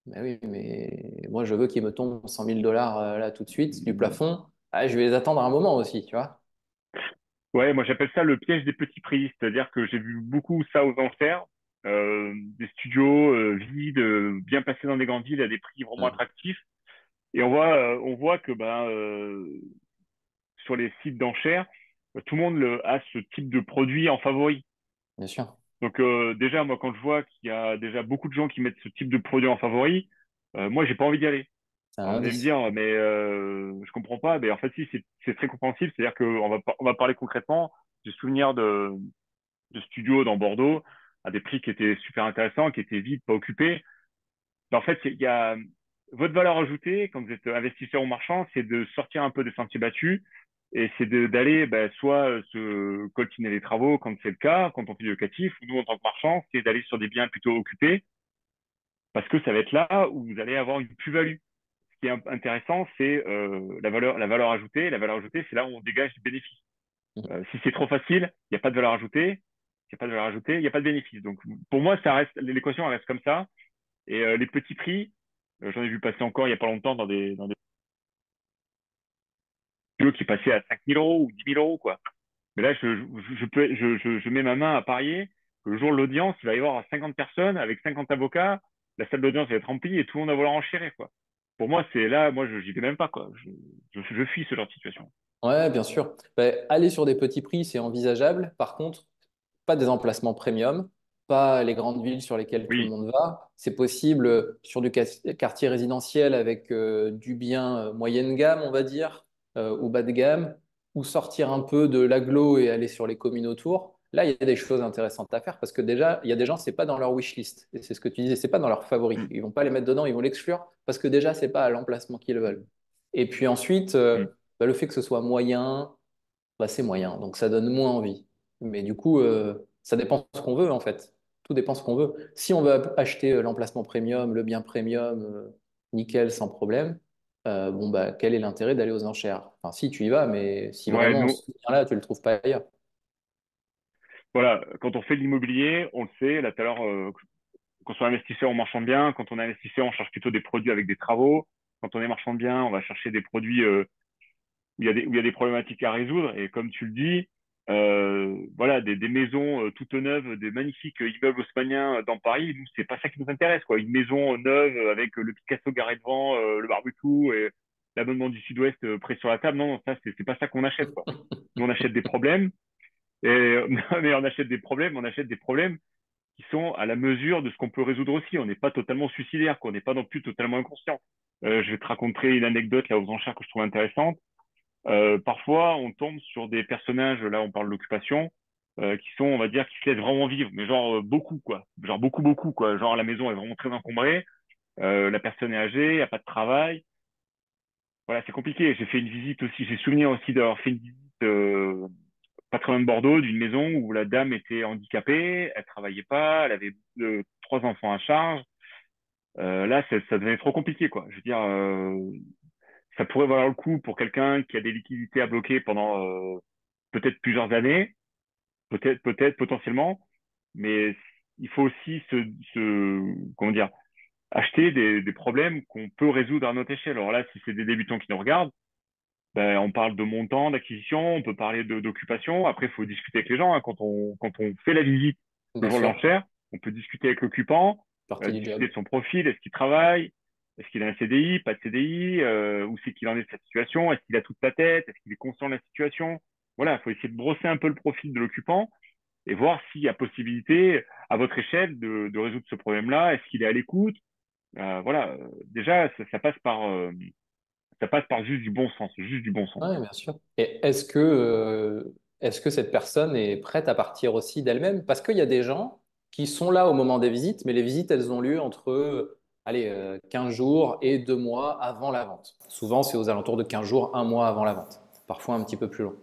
Ben oui, mais moi, je veux qu'il me tombe 100 000 $ là tout de suite du plafond. Ah, je vais les attendre un moment aussi, tu vois. ouais, moi j'appelle ça le piège des petits prix, c'est-à-dire que j'ai vu beaucoup ça aux enchères, des studios vides, bien placés dans des grandes villes à des prix vraiment Mm. attractifs, et on voit que ben sur les sites d'enchères, tout le monde a ce type de produit en favori. Bien sûr, Donc déjà moi quand je vois qu'il y a déjà beaucoup de gens qui mettent ce type de produit en favori, moi j'ai pas envie d'y aller. c'est un Alors, vous allez me indice. dire, mais je comprends pas. Mais en fait, si, c'est très compréhensible. C'est-à-dire on va parler concrètement. J'ai souvenir de studios dans Bordeaux à des prix qui étaient super intéressants, qui étaient vides, pas occupés. Mais en fait, il y a votre valeur ajoutée quand vous êtes investisseur ou marchand, c'est de sortir un peu des sentiers battus et c'est d'aller soit se coltiner les travaux quand c'est le cas, quand on fait du locatif, ou nous en tant que marchand, c'est d'aller sur des biens plutôt occupés parce que ça va être là où vous allez avoir une plus-value. Ce qui est intéressant, c'est la valeur ajoutée. La valeur ajoutée, c'est là où on dégage du bénéfice. Mm. Si c'est trop facile, il n'y a pas de valeur ajoutée. Il n'y a pas de valeur ajoutée, il n'y a pas de bénéfice. Donc, pour moi, ça reste, l'équation elle reste comme ça. Et les petits prix, j'en ai vu passer encore il n'y a pas longtemps dans des studios qui passaient à 5 000 € ou 10 000 €, quoi. Mais là, je mets ma main à parier que le jour de l'audience, il va y avoir 50 personnes avec 50 avocats. La salle d'audience va être remplie et tout le monde va vouloir enchérir, quoi. Pour moi, c'est là, moi, j'y vais même pas, quoi. Je fuis ce genre de situation. Ouais, bien sûr. Ben, aller sur des petits prix, c'est envisageable. Par contre, pas des emplacements premium, pas les grandes villes sur lesquelles tout le Oui, monde va. C'est possible sur du quartier résidentiel avec du bien moyenne gamme, on va dire, ou bas de gamme, ou sortir un peu de l'agglo et aller sur les communes autour. Là, il y a des choses intéressantes à faire parce que déjà, il y a des gens, c'est pas dans leur wish list. Et c'est ce que tu disais, c'est pas dans leur favori. mm, Ils vont pas les mettre dedans, ils vont l'exclure parce que déjà, c'est pas à l'emplacement qu'ils veulent. Et puis ensuite, mm. bah, le fait que ce soit moyen, bah, c'est moyen, donc ça donne moins envie. Mais du coup, ça dépend de ce qu'on veut en fait. Tout dépend de ce qu'on veut. Si on veut acheter l'emplacement premium, le bien premium, nickel, sans problème, bon bah quel est l'intérêt d'aller aux enchères? Enfin, si tu y vas, mais si Ouais, vraiment nous, ce bien-là, tu le trouves pas ailleurs. voilà, quand on fait de l'immobilier, on le sait, là, tout à l'heure, quand on est investisseur, on marchand de biens. Quand on est investisseur, on cherche plutôt des produits avec des travaux. Quand on est marchand de biens, on va chercher des produits où il y a des problématiques à résoudre. Et comme tu le dis, voilà, des maisons toutes neuves, des magnifiques immeubles haussmanniens dans Paris, nous, c'est pas ça qui nous intéresse, quoi. Une maison neuve avec le Picasso garé devant, le barbecue et l'abonnement du Sud-Ouest prêt sur la table. Non, non, ça, c'est pas ça qu'on achète, quoi. Nous, on achète des problèmes. Et, mais on achète des problèmes qui sont à la mesure de ce qu'on peut résoudre aussi. On n'est pas totalement suicidaire, quoi. On n'est pas non plus totalement inconscient. Je vais te raconter une anecdote là aux enchères que je trouve intéressante. Parfois, on tombe sur des personnages, là on parle de l'occupation, qui sont, on va dire, qui se laissent vraiment vivre, mais genre beaucoup, quoi. Genre beaucoup, beaucoup, quoi. Genre la maison est vraiment très encombrée, la personne est âgée, il n'y a pas de travail. Voilà, c'est compliqué. J'ai fait une visite aussi, j'ai souvenir aussi d'avoir fait une visite pas très loin de Bordeaux, d'une maison où la dame était handicapée, elle travaillait pas, elle avait trois enfants à charge. Là, ça devenait trop compliqué, quoi. Je veux dire, ça pourrait valoir le coup pour quelqu'un qui a des liquidités à bloquer pendant peut-être plusieurs années, peut-être, potentiellement, mais il faut aussi comment dire, acheter des problèmes qu'on peut résoudre à notre échelle. Alors là, si c'est des débutants qui nous regardent, ben, on parle de montant, d'acquisition, on peut parler d'occupation. Après, il faut discuter avec les gens, hein. Quand on fait la visite le Bien jour de sûr, l'enchère, on peut discuter avec l'occupant, partie du discuter job. de son profil, est-ce qu'il travaille, est-ce qu'il a un CDI, pas de CDI, où c'est qu'il en est de sa situation, est-ce qu'il a toute sa tête, est-ce qu'il est conscient de la situation. Voilà, il faut essayer de brosser un peu le profil de l'occupant et voir s'il y a possibilité, à votre échelle, de résoudre ce problème-là. Est-ce qu'il est à l'écoute? Voilà, déjà, ça passe par juste du bon sens, juste du bon sens. Oui, bien sûr. Et est-ce que cette personne est prête à partir aussi d'elle-même? Parce qu'il y a des gens qui sont là au moment des visites, mais les visites, elles ont lieu entre allez, 15 jours et 2 mois avant la vente. Souvent, c'est aux alentours de 15 jours, un mois avant la vente. Parfois un petit peu plus long.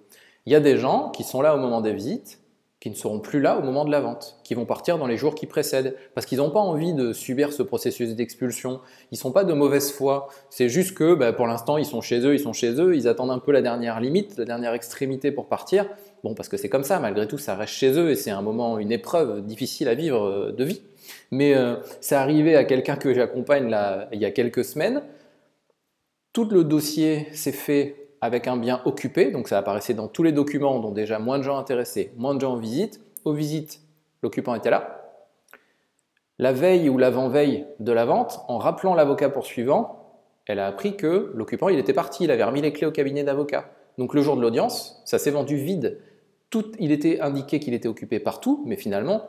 Il y a des gens qui sont là au moment des visites, qui ne seront plus là au moment de la vente, qui vont partir dans les jours qui précèdent, parce qu'ils n'ont pas envie de subir ce processus d'expulsion. Ils ne sont pas de mauvaise foi. C'est juste que bah, pour l'instant, ils attendent un peu la dernière limite, la dernière extrémité pour partir. Bon, parce que c'est comme ça, malgré tout, ça reste chez eux et c'est un moment, une épreuve difficile à vivre de vie. Mais c'est arrivé à quelqu'un que j'accompagne là, il y a quelques semaines. Tout le dossier s'est fait avec un bien occupé, donc ça apparaissait dans tous les documents, dont déjà moins de gens intéressés, moins de gens en visite. Aux visites, l'occupant était là. La veille ou l'avant-veille de la vente, en rappelant l'avocat poursuivant, elle a appris que l'occupant il était parti, il avait remis les clés au cabinet d'avocat. Donc le jour de l'audience, ça s'est vendu vide. Il était indiqué qu'il était occupé partout, mais finalement,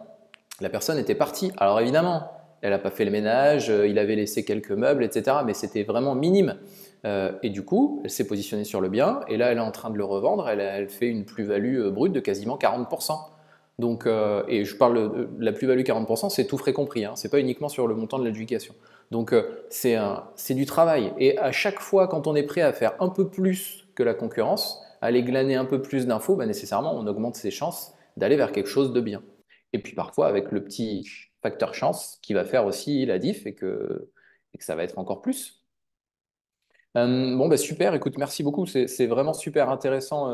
la personne était partie. Alors évidemment, elle n'a pas fait le ménage, il avait laissé quelques meubles, etc. Mais c'était vraiment minime. Et du coup, elle s'est positionnée sur le bien, et là, elle est en train de le revendre, elle fait une plus-value brute de quasiment 40%. Donc, et je parle de la plus-value 40%, c'est tout frais compris, hein, c'est pas uniquement sur le montant de l'adjudication. Donc, c'est du travail. Et à chaque fois, quand on est prêt à faire un peu plus que la concurrence, à aller glaner un peu plus d'infos, bah, nécessairement, on augmente ses chances d'aller vers quelque chose de bien. Et puis parfois, avec le petit facteur chance qui va faire aussi la diff et que ça va être encore plus. Bon, bah super, écoute, merci beaucoup. C'est vraiment super intéressant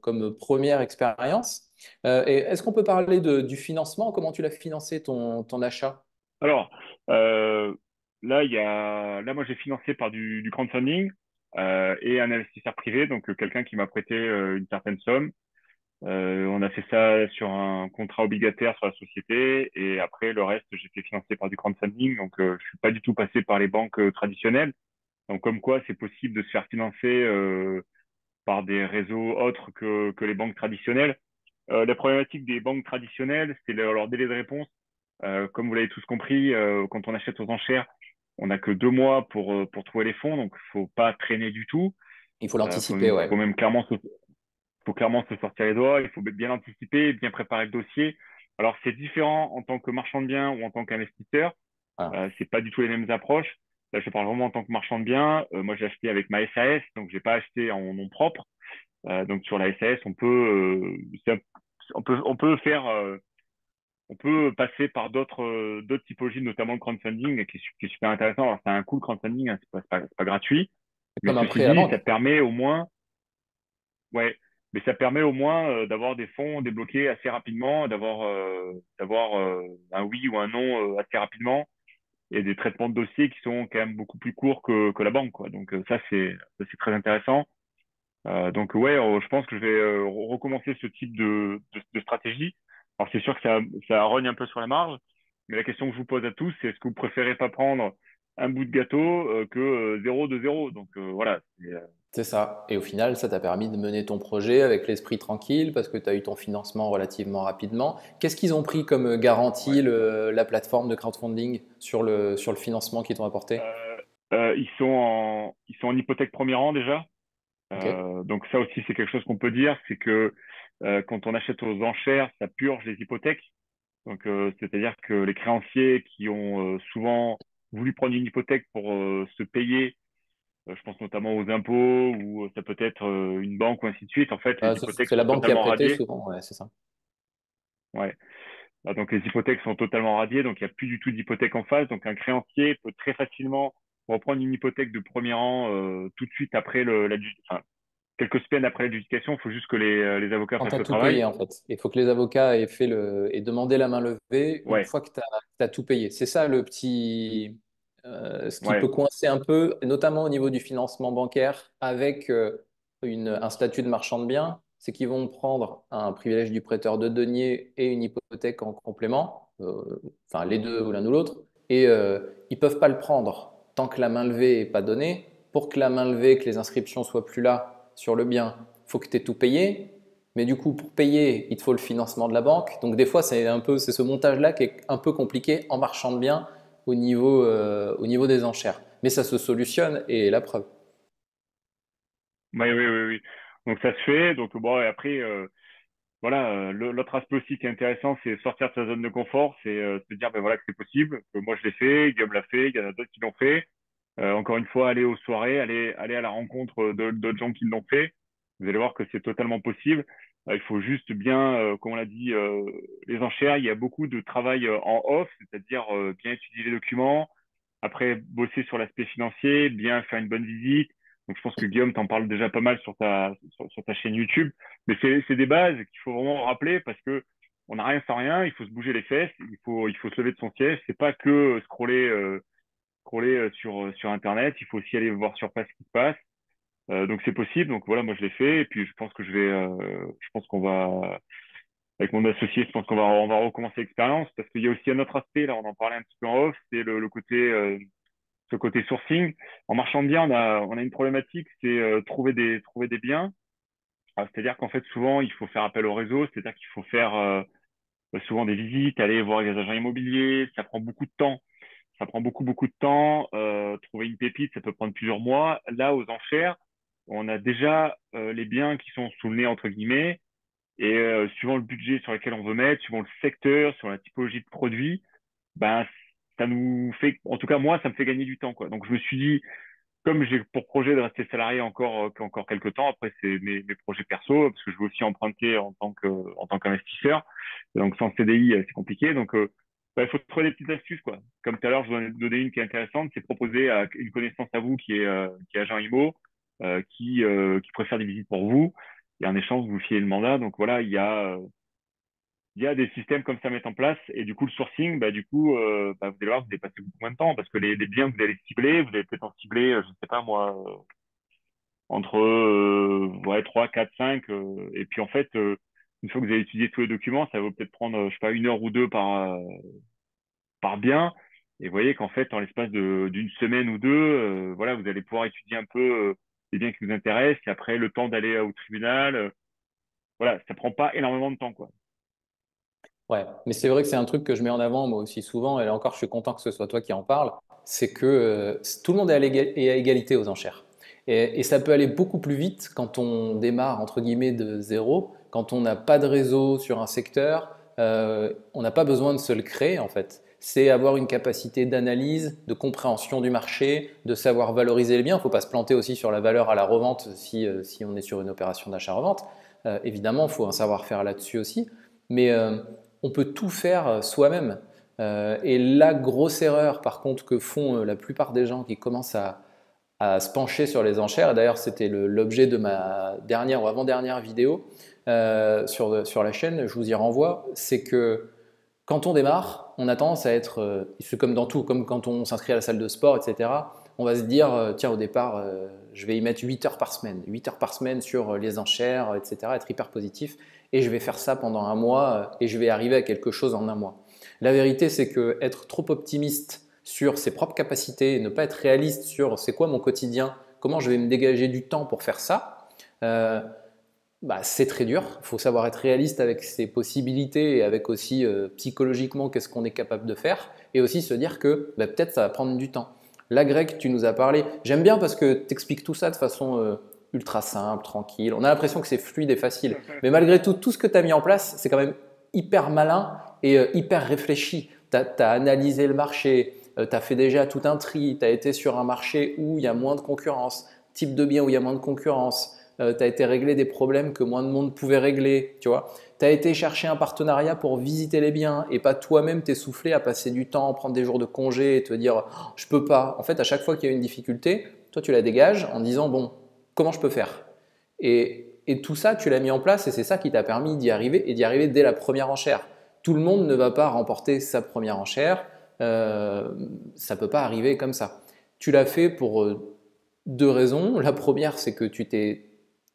comme première expérience. Et est-ce qu'on peut parler du financement? Comment tu l'as financé ton achat? Alors, euh, là, moi, j'ai financé par du crowdfunding et un investisseur privé, donc quelqu'un qui m'a prêté une certaine somme. On a fait ça sur un contrat obligataire sur la société et après, le reste, j'ai fait financer par du crowdfunding. Donc, je suis pas du tout passé par les banques traditionnelles. Donc, comme quoi, c'est possible de se faire financer par des réseaux autres que les banques traditionnelles. La problématique des banques traditionnelles, c'est leur délai de réponse. Comme vous l'avez tous compris, quand on achète aux enchères, on n'a que 2 mois pour trouver les fonds, donc faut pas traîner du tout. Il faut Euh, faut, l'anticiper, ouais. faut même clairement se sortir les doigts. Il faut bien anticiper, bien préparer le dossier. Alors c'est différent en tant que marchand de biens ou en tant qu'investisseur. Voilà. C'est pas du tout les mêmes approches. Là, je parle vraiment en tant que marchand de biens. Moi, j'ai acheté avec ma SAS, donc j'ai pas acheté en nom propre. Donc sur la SAS, on peut faire on peut passer par d'autres typologies, notamment le crowdfunding, qui est super intéressant. Alors, c'est un coût le crowdfunding, hein, c'est pas gratuit. C'est Mais comme un ceci prêt à la dit, banque. ça permet au moins, ouais, mais ça permet au moins d'avoir des fonds débloqués assez rapidement, d'avoir un oui ou un non assez rapidement, et des traitements de dossiers qui sont quand même beaucoup plus courts que la banque, quoi. Donc ça, c'est très intéressant. Donc ouais, je pense que je vais recommencer ce type de stratégie. Alors c'est sûr que ça rogne un peu sur la marge, mais la question que je vous pose à tous, c'est est-ce que vous préférez pas prendre un bout de gâteau que zéro de zéro? Donc voilà. C'est ça. Et au final, ça t'a permis de mener ton projet avec l'esprit tranquille parce que tu as eu ton financement relativement rapidement. Qu'est-ce qu'ils ont pris comme Ouais. garantie, la plateforme de crowdfunding, sur le financement qu'ils t'ont apporté? Ils sont en hypothèque premier rang déjà. Ok. Donc ça aussi, c'est quelque chose qu'on peut dire, c'est que Quand on achète aux enchères, ça purge les hypothèques. Donc, c'est-à-dire que les créanciers qui ont souvent voulu prendre une hypothèque pour se payer, je pense notamment aux impôts ou ça peut être une banque ou ainsi de suite. En fait, les hypothèques C'est la sont banque qui a totalement prêté radiées. souvent, ouais, c'est ça. Ouais. Donc, les hypothèques sont totalement radiées, donc il n'y a plus du tout d'hypothèque en face. Donc, un créancier peut très facilement reprendre une hypothèque de premier rang tout de suite après enfin, quelques semaines après l'adjudication. Il faut juste que les avocats Quand tu fassent as le tout travail. payé, en fait. Il faut que les avocats aient demandé la main levée une Ouais, fois que tu as, tout payé. C'est ça ce qui peut ouais. coincer un peu, notamment au niveau du financement bancaire, avec un statut de marchand de biens, c'est qu'ils vont prendre un privilège du prêteur de deniers et une hypothèque en complément, enfin les deux ou l'un ou l'autre, et ils ne peuvent pas le prendre tant que la main levée n'est pas donnée. Pour que la main levée, que les inscriptions soient plus là sur le bien, il faut que tu aies tout payé. Mais du coup, pour payer, il te faut le financement de la banque. Donc des fois, c'est ce montage-là qui est un peu compliqué en marchand de biens au niveau des enchères. Mais ça se solutionne et la preuve. Oui, oui, oui, oui. Donc ça se fait. Donc bon, et après, voilà, l'autre aspect aussi qui est intéressant, c'est sortir de sa zone de confort, c'est se dire ben voilà que c'est possible, que moi je l'ai fait, Guillaume l'a fait, il y en a d'autres qui l'ont fait. Encore une fois, aller aux soirées, aller à la rencontre d'autres gens qui l'ont fait. Vous allez voir que c'est totalement possible. Il faut juste bien, comme on l'a dit, les enchères. Il y a beaucoup de travail en off, c'est-à-dire bien étudier les documents, après bosser sur l'aspect financier, bien faire une bonne visite. Donc je pense que Guillaume t'en parle déjà pas mal sur ta chaîne YouTube. Mais c'est des bases qu'il faut vraiment rappeler parce que on n'a rien sans rien. Il faut se bouger les fesses, il faut se lever de son siège. C'est pas que scroller sur Internet. Il faut aussi aller voir sur place ce qui se passe. Donc c'est possible. Donc voilà, moi je l'ai fait. Et puis je pense que je pense qu'on va, avec mon associé, je pense qu'on va recommencer l'expérience parce qu'il y a aussi un autre aspect. Là, on en parlait un petit peu en off, c'est le côté, ce côté sourcing. En marchand de biens, on a une problématique, c'est trouver des biens. C'est-à-dire qu'en fait, souvent, il faut faire appel au réseau. C'est-à-dire qu'il faut faire souvent des visites, aller voir les agents immobiliers. Ça prend beaucoup de temps. Ça prend beaucoup, beaucoup de temps. Trouver une pépite, ça peut prendre plusieurs mois. Là, aux enchères, on a déjà les biens qui sont sous le nez, entre guillemets. Et suivant le budget sur lequel on veut mettre, suivant le secteur, sur la typologie de produit, ben, ça nous fait, en tout cas, moi, ça me fait gagner du temps, quoi. Donc, je me suis dit, comme j'ai pour projet de rester salarié encore quelques temps, après, c'est mes projets perso, parce que je veux aussi emprunter en tant qu'investisseur. Et donc, sans CDI, c'est compliqué. Donc, il faut trouver des petites astuces, quoi. Comme tout à l'heure, je vous en ai donné une qui est intéressante, c'est proposer à une connaissance à vous qui est agent IMO, qui préfère des visites pour vous. Et en échange, vous fiez le mandat. Donc, voilà, il y a des systèmes comme ça à mettre en place. Et du coup, le sourcing, bah, du coup, bah, vous allez voir, vous allez passer beaucoup moins de temps parce que les biens que vous allez cibler, vous allez peut-être en cibler, je ne sais pas moi, entre ouais, 3, 4, 5. Et puis en fait, une fois que vous avez étudié tous les documents, ça va peut-être prendre, je sais pas, une heure ou deux par bien. Et vous voyez qu'en fait, en l'espace d'une semaine ou deux, voilà, vous allez pouvoir étudier un peu les biens qui vous intéressent. Et après, le temps d'aller au tribunal, voilà, ça prend pas énormément de temps, quoi. Ouais, mais c'est vrai que c'est un truc que je mets en avant moi aussi souvent, et là encore, je suis content que ce soit toi qui en parle, c'est que tout le monde est à égalité aux enchères. Et ça peut aller beaucoup plus vite quand on démarre, entre guillemets, de zéro, quand on n'a pas de réseau sur un secteur, on n'a pas besoin de se le créer en fait. C'est avoir une capacité d'analyse, de compréhension du marché, de savoir valoriser les biens. Il ne faut pas se planter aussi sur la valeur à la revente si on est sur une opération d'achat-revente. Évidemment, il faut un savoir-faire là-dessus aussi. Mais on peut tout faire soi-même. Et la grosse erreur, par contre, que font la plupart des gens qui commencent à se pencher sur les enchères, et d'ailleurs c'était l'objet de ma dernière ou avant-dernière vidéo sur la chaîne, je vous y renvoie, c'est que quand on démarre, on a tendance à être, c'est comme dans tout, comme quand on s'inscrit à la salle de sport, etc. On va se dire, tiens, au départ, je vais y mettre 8 heures par semaine, 8 heures par semaine sur les enchères, etc., être hyper positif, et je vais faire ça pendant un mois, et je vais arriver à quelque chose en un mois. La vérité, c'est que être trop optimiste sur ses propres capacités, ne pas être réaliste sur c'est quoi mon quotidien, comment je vais me dégager du temps pour faire ça, euh, bah, c'est très dur. Il faut savoir être réaliste avec ses possibilités et avec aussi psychologiquement qu'est-ce qu'on est capable de faire. Et aussi se dire que peut-être ça va prendre du temps. Là, Greg, tu nous as parlé. J'aime bien parce que tu expliques tout ça de façon ultra simple, tranquille. On a l'impression que c'est fluide et facile. Mais malgré tout, tout ce que tu as mis en place, c'est quand même hyper malin et hyper réfléchi. Tu as analysé le marché, tu as fait déjà tout un tri, tu as été sur un marché où il y a moins de concurrence, type de bien où il y a moins de concurrence, tu as été régler des problèmes que moins de monde pouvait régler, tu vois. Tu as été chercher un partenariat pour visiter les biens et pas toi-même t'essouffler à passer du temps, prendre des jours de congé et te dire oh, je peux pas. En fait, à chaque fois qu'il y a une difficulté, toi tu la dégages en disant bon, comment je peux faire et tout ça, tu l'as mis en place et c'est ça qui t'a permis d'y arriver et d'y arriver dès la première enchère. Tout le monde ne va pas remporter sa première enchère, ça ne peut pas arriver comme ça. Tu l'as fait pour deux raisons. La première, c'est que tu t'es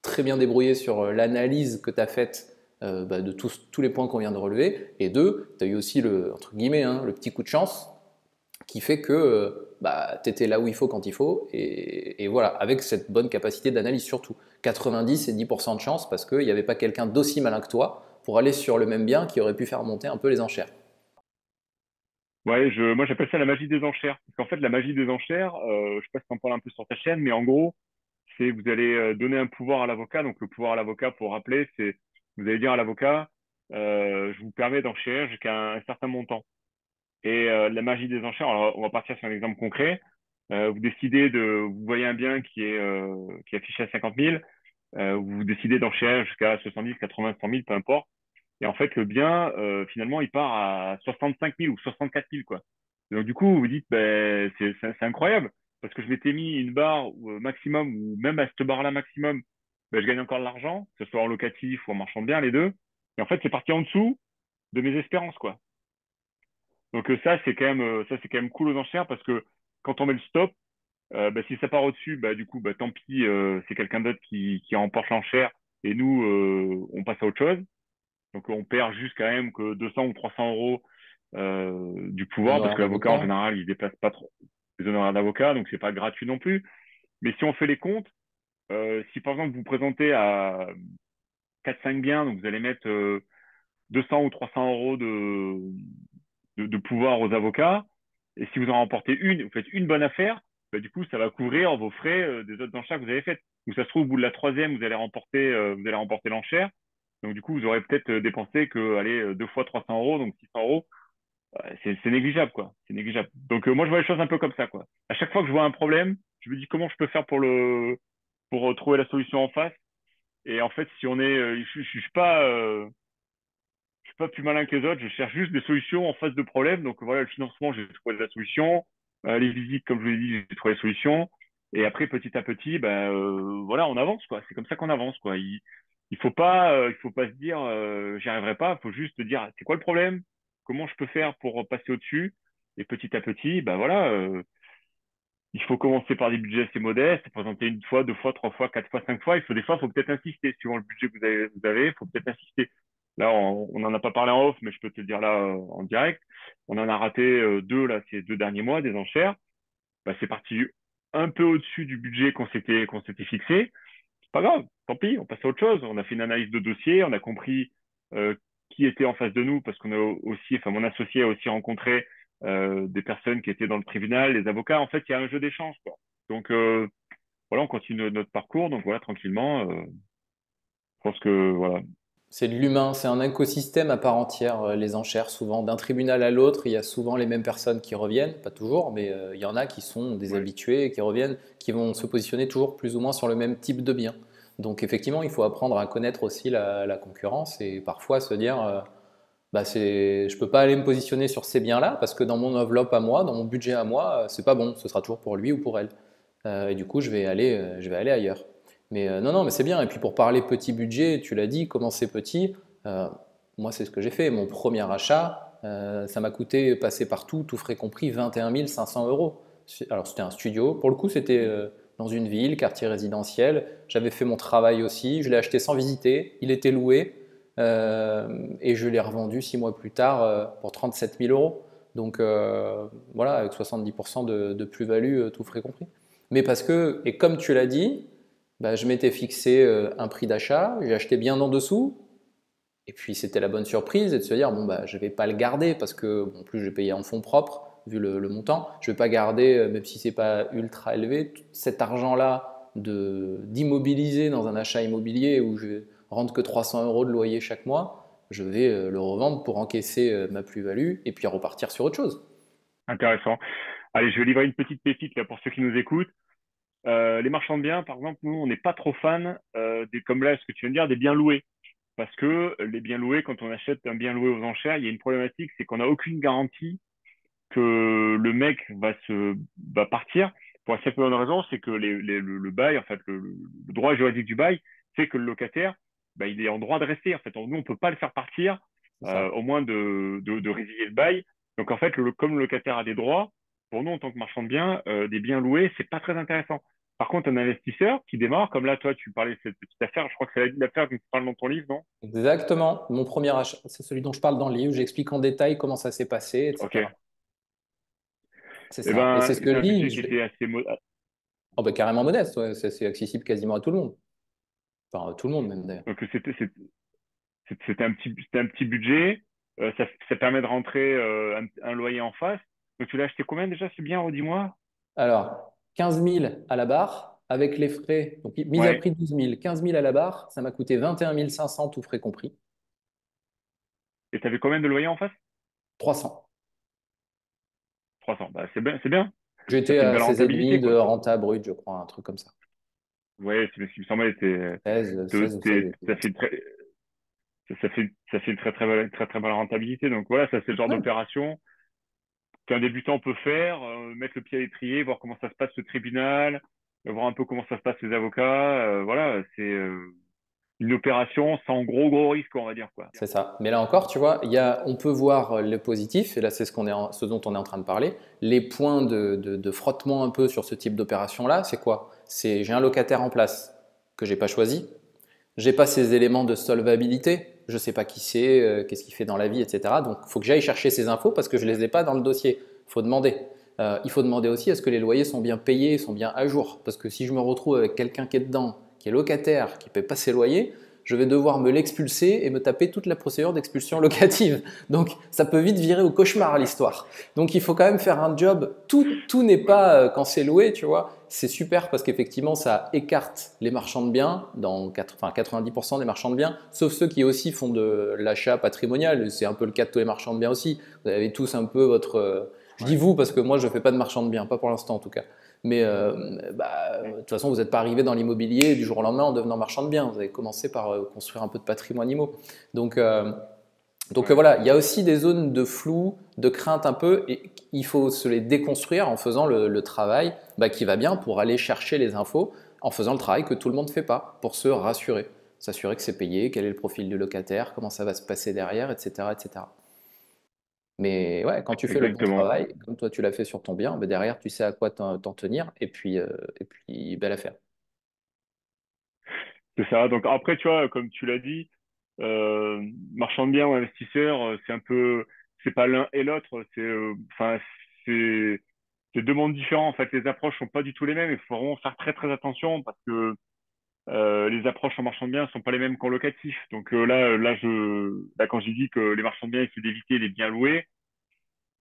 très bien débrouillé sur l'analyse que tu as faite de tous les points qu'on vient de relever. Et deux, tu as eu aussi le, entre guillemets, hein, le petit coup de chance qui fait que tu étais là où il faut quand il faut. Et voilà, avec cette bonne capacité d'analyse surtout. 90 et 10% de chance parce qu'il n'y avait pas quelqu'un d'aussi malin que toi pour aller sur le même bien qui aurait pu faire monter un peu les enchères. Ouais, moi j'appelle ça la magie des enchères. Parce qu'en fait, la magie des enchères, je sais pas si t'en parles un peu sur ta chaîne, mais en gros, c'est vous allez donner un pouvoir à l'avocat. Donc le pouvoir à l'avocat, pour rappeler, c'est vous allez dire à l'avocat, je vous permets d'enchérir jusqu'à un certain montant. Et la magie des enchères, alors on va partir sur un exemple concret. Vous voyez un bien qui est affiché à 50 000, vous décidez d'enchérir jusqu'à 70, 80, 100 000, peu importe. Et en fait, le bien, finalement, il part à 65 000 ou 64 000, quoi. Et donc, du coup, vous vous dites, ben, c'est incroyable, parce que je m'étais mis une barre maximum, ou même à cette barre-là maximum, ben, je gagne encore de l'argent, que ce soit en locatif ou en marchand de biens, les deux. Et en fait, c'est parti en dessous de mes espérances, quoi. Donc, ça, c'est quand même cool aux enchères, parce que quand on met le stop, bah, si ça part au-dessus, bah, du coup, bah, tant pis, c'est quelqu'un d'autre qui remporte l'enchère, et nous, on passe à autre chose. Donc on perd juste quand même que 200 ou 300 euros du pouvoir, parce Honoraire que l'avocat en d'avocat. général il déplace pas trop les honoraires d'avocat, donc c'est pas gratuit non plus. Mais si on fait les comptes, si par exemple vous vous présentez à 4-5 biens, donc vous allez mettre 200 ou 300 euros de pouvoir aux avocats, et si vous en remportez une, vous faites une bonne affaire, bah, du coup ça va couvrir vos frais des autres enchères que vous avez faites. Ou ça se trouve, au bout de la troisième, vous allez remporter l'enchère. Donc du coup, vous aurez peut-être dépensé que, allez, deux fois 300 euros, donc 600 euros. C'est négligeable, quoi. C'est négligeable. Donc moi, je vois les choses un peu comme ça, quoi. À chaque fois que je vois un problème, je me dis comment je peux faire pour trouver la solution en face. Et en fait, si on est, je suis pas plus malin que les autres. Je cherche juste des solutions en face de problèmes. Donc voilà, le financement, j'ai trouvé la solution. Les visites, comme je vous l'ai dit, j'ai trouvé la solution. Et après, petit à petit, ben voilà, on avance, quoi. C'est comme ça qu'on avance, quoi. Il faut pas se dire, j'y arriverai pas. Il faut juste se dire, c'est quoi le problème? Comment je peux faire pour passer au-dessus? Et petit à petit, ben voilà, il faut commencer par des budgets assez modestes, présenter une fois, deux fois, trois fois, quatre fois, cinq fois. Il faut peut-être insister, suivant le budget que il faut peut-être insister. Là, on n'en a pas parlé en off, mais je peux te le dire là en direct. On en a raté deux là ces 2 derniers mois, des enchères. Bah, c'est parti un peu au-dessus du budget qu'on s'était fixé. C'est pas grave, tant pis, on passe à autre chose. On a fait une analyse de dossier, on a compris euh, qui était en face de nous, parce qu'on a aussi, enfin mon associé a aussi rencontré des personnes qui étaient dans le tribunal, les avocats. En fait, il y a un jeu d'échange, quoi. Donc voilà, on continue notre parcours. Donc voilà, tranquillement. Je pense que voilà. C'est de l'humain, c'est un écosystème à part entière, les enchères. Souvent, d'un tribunal à l'autre, il y a souvent les mêmes personnes qui reviennent, pas toujours, mais il y en a qui sont des Ouais. habitués et qui reviennent, qui vont se positionner toujours plus ou moins sur le même type de bien. Donc effectivement, il faut apprendre à connaître aussi la concurrence et parfois se dire, je ne peux pas aller me positionner sur ces biens-là parce que dans mon enveloppe à moi, dans mon budget à moi, c'est pas bon, ce sera toujours pour lui ou pour elle. Et du coup, je vais aller ailleurs. Mais non, non, mais c'est bien. Et puis pour parler petit budget, tu l'as dit, commencer petit. euh, Moi, c'est ce que j'ai fait. Mon premier achat, ça m'a coûté, passer partout, tout frais compris, 21 500 euros. Alors c'était un studio. Pour le coup, c'était dans une ville, quartier résidentiel. J'avais fait mon travail aussi. Je l'ai acheté sans visiter. Il était loué. Et je l'ai revendu 6 mois plus tard pour 37 000 euros. Donc voilà, avec 70% de plus-value, tout frais compris. Mais parce que, et comme tu l'as dit, je m'étais fixé un prix d'achat, j'ai acheté bien en dessous, et puis c'était la bonne surprise et de se dire, bon, je ne vais pas le garder parce que, bon, en plus, j'ai payé en fonds propres, vu le montant, je ne vais pas garder, même si ce n'est pas ultra élevé, cet argent-là d'immobiliser dans un achat immobilier où je rentre que 300 euros de loyer chaque mois, je vais le revendre pour encaisser ma plus-value et puis repartir sur autre chose. Intéressant. Allez, je vais livrer une petite pépite là pour ceux qui nous écoutent. Les marchands de biens, par exemple, nous, on n'est pas trop fans comme là, ce que tu viens de dire, des biens loués. Parce que les biens loués, quand on achète un bien loué aux enchères, il y a une problématique, c'est qu'on n'a aucune garantie que le mec va partir. Pour la simple bonne raison, c'est que le bail, en fait, le droit juridique du bail, fait que le locataire, bah, il est en droit de rester. En fait, nous, on peut pas le faire partir, C'est ça. au moins de résilier le bail. Donc, en fait, comme le locataire a des droits, pour nous, en tant que marchand de biens, des biens loués, c'est pas très intéressant. Par contre, un investisseur qui démarre, comme là, toi, tu parlais de cette petite affaire, je crois que c'est l'affaire dont tu parles dans ton livre, non? Exactement. Mon premier achat, c'est celui dont je parle dans le livre. J'explique en détail comment ça s'est passé, Ok. etc. C'est Eh ça. Et ben, c'est ce que c'était je un budget dis. qui était assez Oh, bah, carrément modeste, ouais. C'est accessible quasiment à tout le monde. Enfin, tout le monde même d'ailleurs. donc c'était un petit budget. Ça permet de rentrer un loyer en face. Donc, tu l'as acheté combien déjà? C'est bien, redis-moi. Alors, 15 000 à la barre, avec les frais, donc mis à Ouais. prix 12 000, 15 000 à la barre, ça m'a coûté 21 500, tout frais compris. Et t'avais combien de loyer en face? 300. 300. Bah, c'est bien, c'est bien. Ça J'étais fait une à belle 16,5 rentabilité, de quoi. renta brut, je crois, un truc comme ça. Ouais, c'est ce qui me semblait. 16 ou 16 et Ça quelques. fait ça fait une très, très belle rentabilité. Donc, voilà, ça, c'est le genre Ouais, d'opération qu'un débutant peut faire, mettre le pied à l'étrier, voir comment ça se passe le tribunal, voir un peu comment ça se passe les avocats. Voilà, c'est une opération sans gros risque, on va dire, quoi. c'est ça. Mais là encore, tu vois, on peut voir le positif, et là c'est ce dont on est en train de parler. Les points de frottement un peu sur ce type d'opération-là, c'est quoi? C'est j'ai un locataire en place que j'ai pas choisi. J'ai pas ces éléments de solvabilité. Je sais pas qui c'est, qu'est-ce qu'il fait dans la vie, etc. Donc, il faut que j'aille chercher ces infos parce que je les ai pas dans le dossier. Il faut demander. Il faut demander aussi est-ce que les loyers sont bien payés, sont bien à jour. Parce que si je me retrouve avec quelqu'un qui est dedans, qui est locataire, qui ne paie pas ses loyers, je vais devoir me l'expulser et me taper toute la procédure d'expulsion locative. Donc, ça peut vite virer au cauchemar l'histoire. Donc, il faut quand même faire un job. Tout n'est pas quand c'est loué, tu vois. C'est super parce qu'effectivement, ça écarte les marchands de biens, dans 90% des marchands de biens, sauf ceux qui aussi font de l'achat patrimonial. C'est un peu le cas de tous les marchands de biens aussi. Vous avez tous un peu votre. Je dis Ouais. vous parce que moi, je ne fais pas de marchand de biens, pas pour l'instant en tout cas. Mais de toute façon, vous n'êtes pas arrivé dans l'immobilier du jour au lendemain en devenant marchand de biens. Vous avez commencé par construire un peu de patrimoine immo. Donc, Ouais. voilà, il y a aussi des zones de flou, de crainte un peu, et il faut se les déconstruire en faisant le travail qui va bien pour aller chercher les infos, en faisant le travail que tout le monde ne fait pas, pour se rassurer, s'assurer que c'est payé, quel est le profil du locataire, comment ça va se passer derrière, etc., etc. Mais ouais, quand tu fais le bon Exactement. travail, comme toi tu l'as fait sur ton bien, derrière tu sais à quoi t'en tenir, et puis belle affaire. C'est ça. Donc après, tu vois, comme tu l'as dit, euh, marchand de biens ou investisseur, c'est pas l'un et l'autre. Enfin, c'est, c'est deux mondes différents. En fait, les approches sont pas du tout les mêmes. Il faut vraiment faire très très attention parce que les approches en marchand de biens sont pas les mêmes qu'en locatif. Donc là, quand j'ai dit que les marchands de biens essaient d'éviter les biens loués,